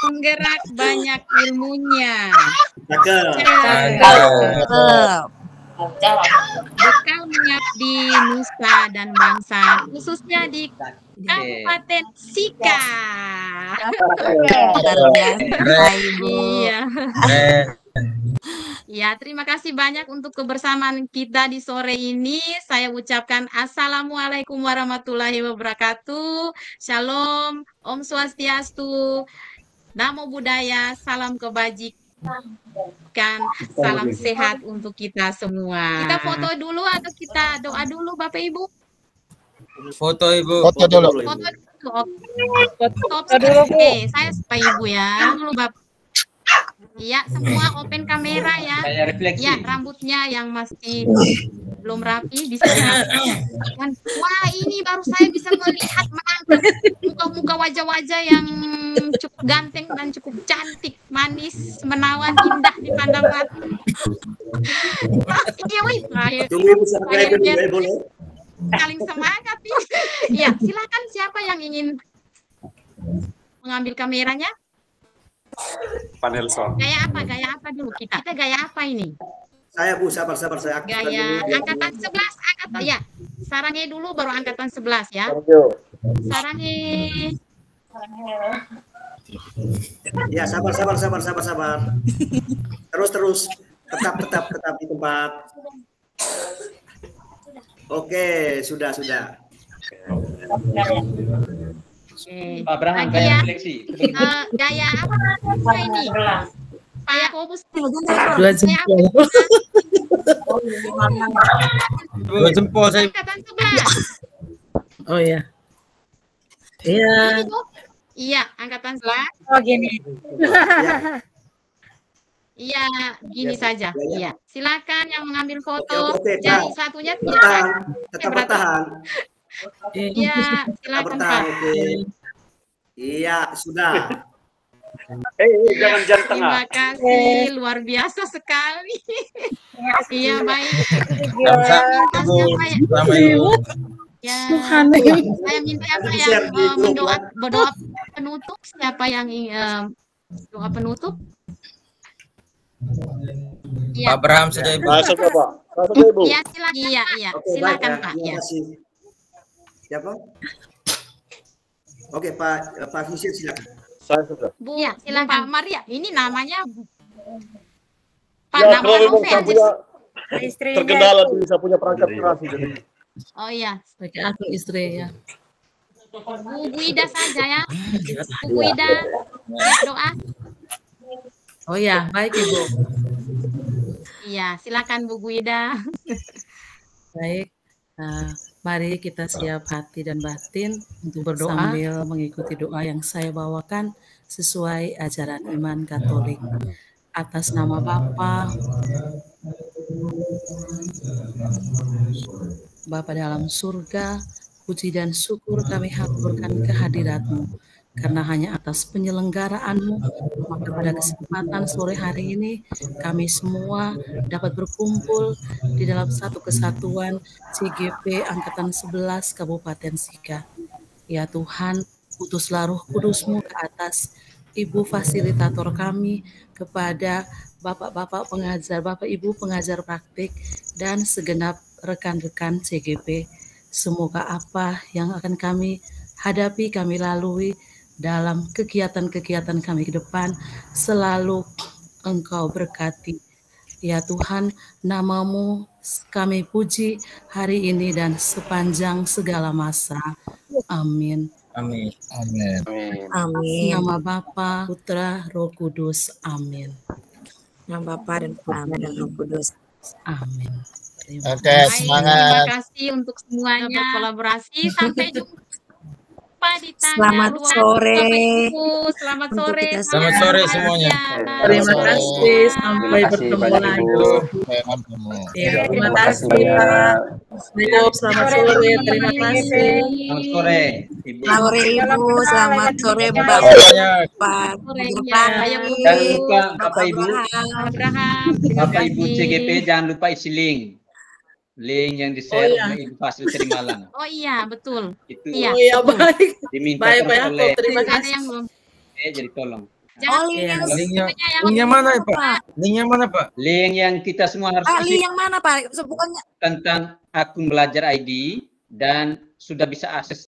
S1: penggerak banyak ilmunya. Bekal mengabdi nusa dan bangsa, khususnya di Kabupaten Sika. Iya. Ya, terima kasih banyak untuk kebersamaan kita di sore ini. Saya ucapkan Assalamualaikum warahmatullahi wabarakatuh. Shalom, Om Swastiastu, Namo Buddhaya, salam kebajikan, salam sehat untuk kita semua. Kita foto dulu atau kita doa dulu, Bapak Ibu?
S10: Foto Ibu.
S2: Foto dulu.
S1: Foto dulu. Oke, saya Pak Ibu ya. Dulu Bapak. Iya, semua open kamera ya. Ya, rambutnya yang masih belum rapi bisa kan. Wah, ini baru saya bisa melihat menangkap muka-muka wajah-wajah yang cukup ganteng dan cukup cantik, manis, menawan, indah dipandang mata. Iya, wih. Saling semangat nih. Iya, silakan siapa yang ingin mengambil kameranya?
S14: Pak Nelson.
S1: Gaya apa dulu kita? Kita gaya apa ini?
S6: Saya Bu, sabar saya.
S1: Gaya angkatan 11, angkatan ya. Sarange dulu baru angkatan 11 ya. Sarange.
S6: Ya, sabar. Terus. Tetap di tempat. Oke, sudah.
S3: Pak Abraham, gaya refleksi.
S1: Gaya apa ini? Pak Yakobus.
S11: Dua jempol.
S10: Dua jempol saya.
S1: Angkatan 11.
S11: Oh ya. Iya.
S1: Iya, angkatan 11.
S11: Oh gini.
S1: Iya, gini saja. Iya, silakan yang mengambil foto.
S6: Oke,
S1: Jadi satunya tidak.
S6: Tetap bertahan.
S1: Iya, silakan Pak.
S6: Iya, sudah.
S14: Jangan jari tengah.
S1: Terima kasih, luar biasa sekali. Iya, baik. Ya, saya minta apa yang berdoa penutup. Siapa yang doa penutup?
S10: Pak Abraham saja Ibu.
S1: Iya, silakan. Iya, silakan Pak.
S6: Terima kasih. Siapa? Oke, Pak Fisir silakan.
S16: Saya sudah.
S1: Bu, ya, silakan Maria. Ini namanya Pak
S16: Ya,
S1: nama
S16: kalau
S1: novel.
S16: saya punya terkendala tuh bisa punya perangkat keras gitu.
S1: Oh iya.
S11: Sebagai akun istri ya.
S1: Bu Guida saja ya. Bu Guida, siap doa.
S11: Oh ya, baik Ibu.
S1: Iya, silakan Bu Guida.
S11: Baik. Mari kita siap hati dan batin untuk
S1: Berdoa.
S11: sambil mengikuti doa yang saya bawakan sesuai ajaran iman Katolik. Atas nama Bapa dalam surga, puji dan syukur kami haturkan kehadirat-Mu. Karena hanya atas penyelenggaraanmu, maka pada kesempatan sore hari ini kami semua dapat berkumpul di dalam satu kesatuan CGP Angkatan 11 Kabupaten Sika. Ya Tuhan, utuslah Roh Kudus-Mu ke atas Ibu fasilitator kami, kepada Bapak-Bapak pengajar, Bapak Ibu pengajar praktik, dan segenap rekan-rekan CGP. Semoga apa yang akan kami hadapi, kami lalui dalam kegiatan-kegiatan kami ke depan, selalu Engkau berkati. Ya Tuhan, nama-Mu kami puji hari ini dan sepanjang segala masa. Amin.
S10: Amin.
S2: Amin.
S13: Amin.
S11: Nama Bapa, Putra, Roh Kudus. Amin.
S13: Nama Bapa dan Putra dan Roh Kudus.
S11: Amin.
S2: Oke,
S1: Baik, terima
S2: semangat.
S1: kasih untuk semuanya berkolaborasi. Sampai jumpa di tanggal
S13: Selamat
S1: 20
S13: sore.
S1: Bapak Ibu. Selamat
S13: Untuk
S1: sore.
S13: kita
S10: Selamat sore semuanya.
S11: Terima kasih. Sampai bertemu lagi. Ya, terima kasih Pak. Assalamualaikum. Selamat sore. Terima kasih.
S3: Selamat sore, Ibu.
S13: Selamat sore Ibu, selamat sore Mbak
S10: Banyak.
S13: Pak
S1: Sore,
S13: Guru
S1: ya.
S13: Pani,
S3: Jangan lupa
S13: Bapak
S3: Bapak Ibu,
S1: Abraham, terima
S3: Bapak Ibu
S1: kasih.
S3: CGP jangan lupa isi link. Link yang di-share oleh Ibu Fasil Terimalang.
S1: Oh iya, betul.
S3: Itu
S1: Iya.
S11: Oh ya, baik.
S3: diminta
S11: Baik, Pak
S3: terus
S11: Yakob.
S3: oleh
S11: Terima
S1: Ada
S11: kasih.
S1: yang belum.
S3: jadi tolong.
S1: Jangan
S13: link yang
S10: Linknya mana ya Pak? Linknya mana Pak?
S3: Link yang kita semua harus
S13: link
S3: isi
S13: yang mana Pak? Bukannya
S3: tentang akun belajar ID dan sudah bisa akses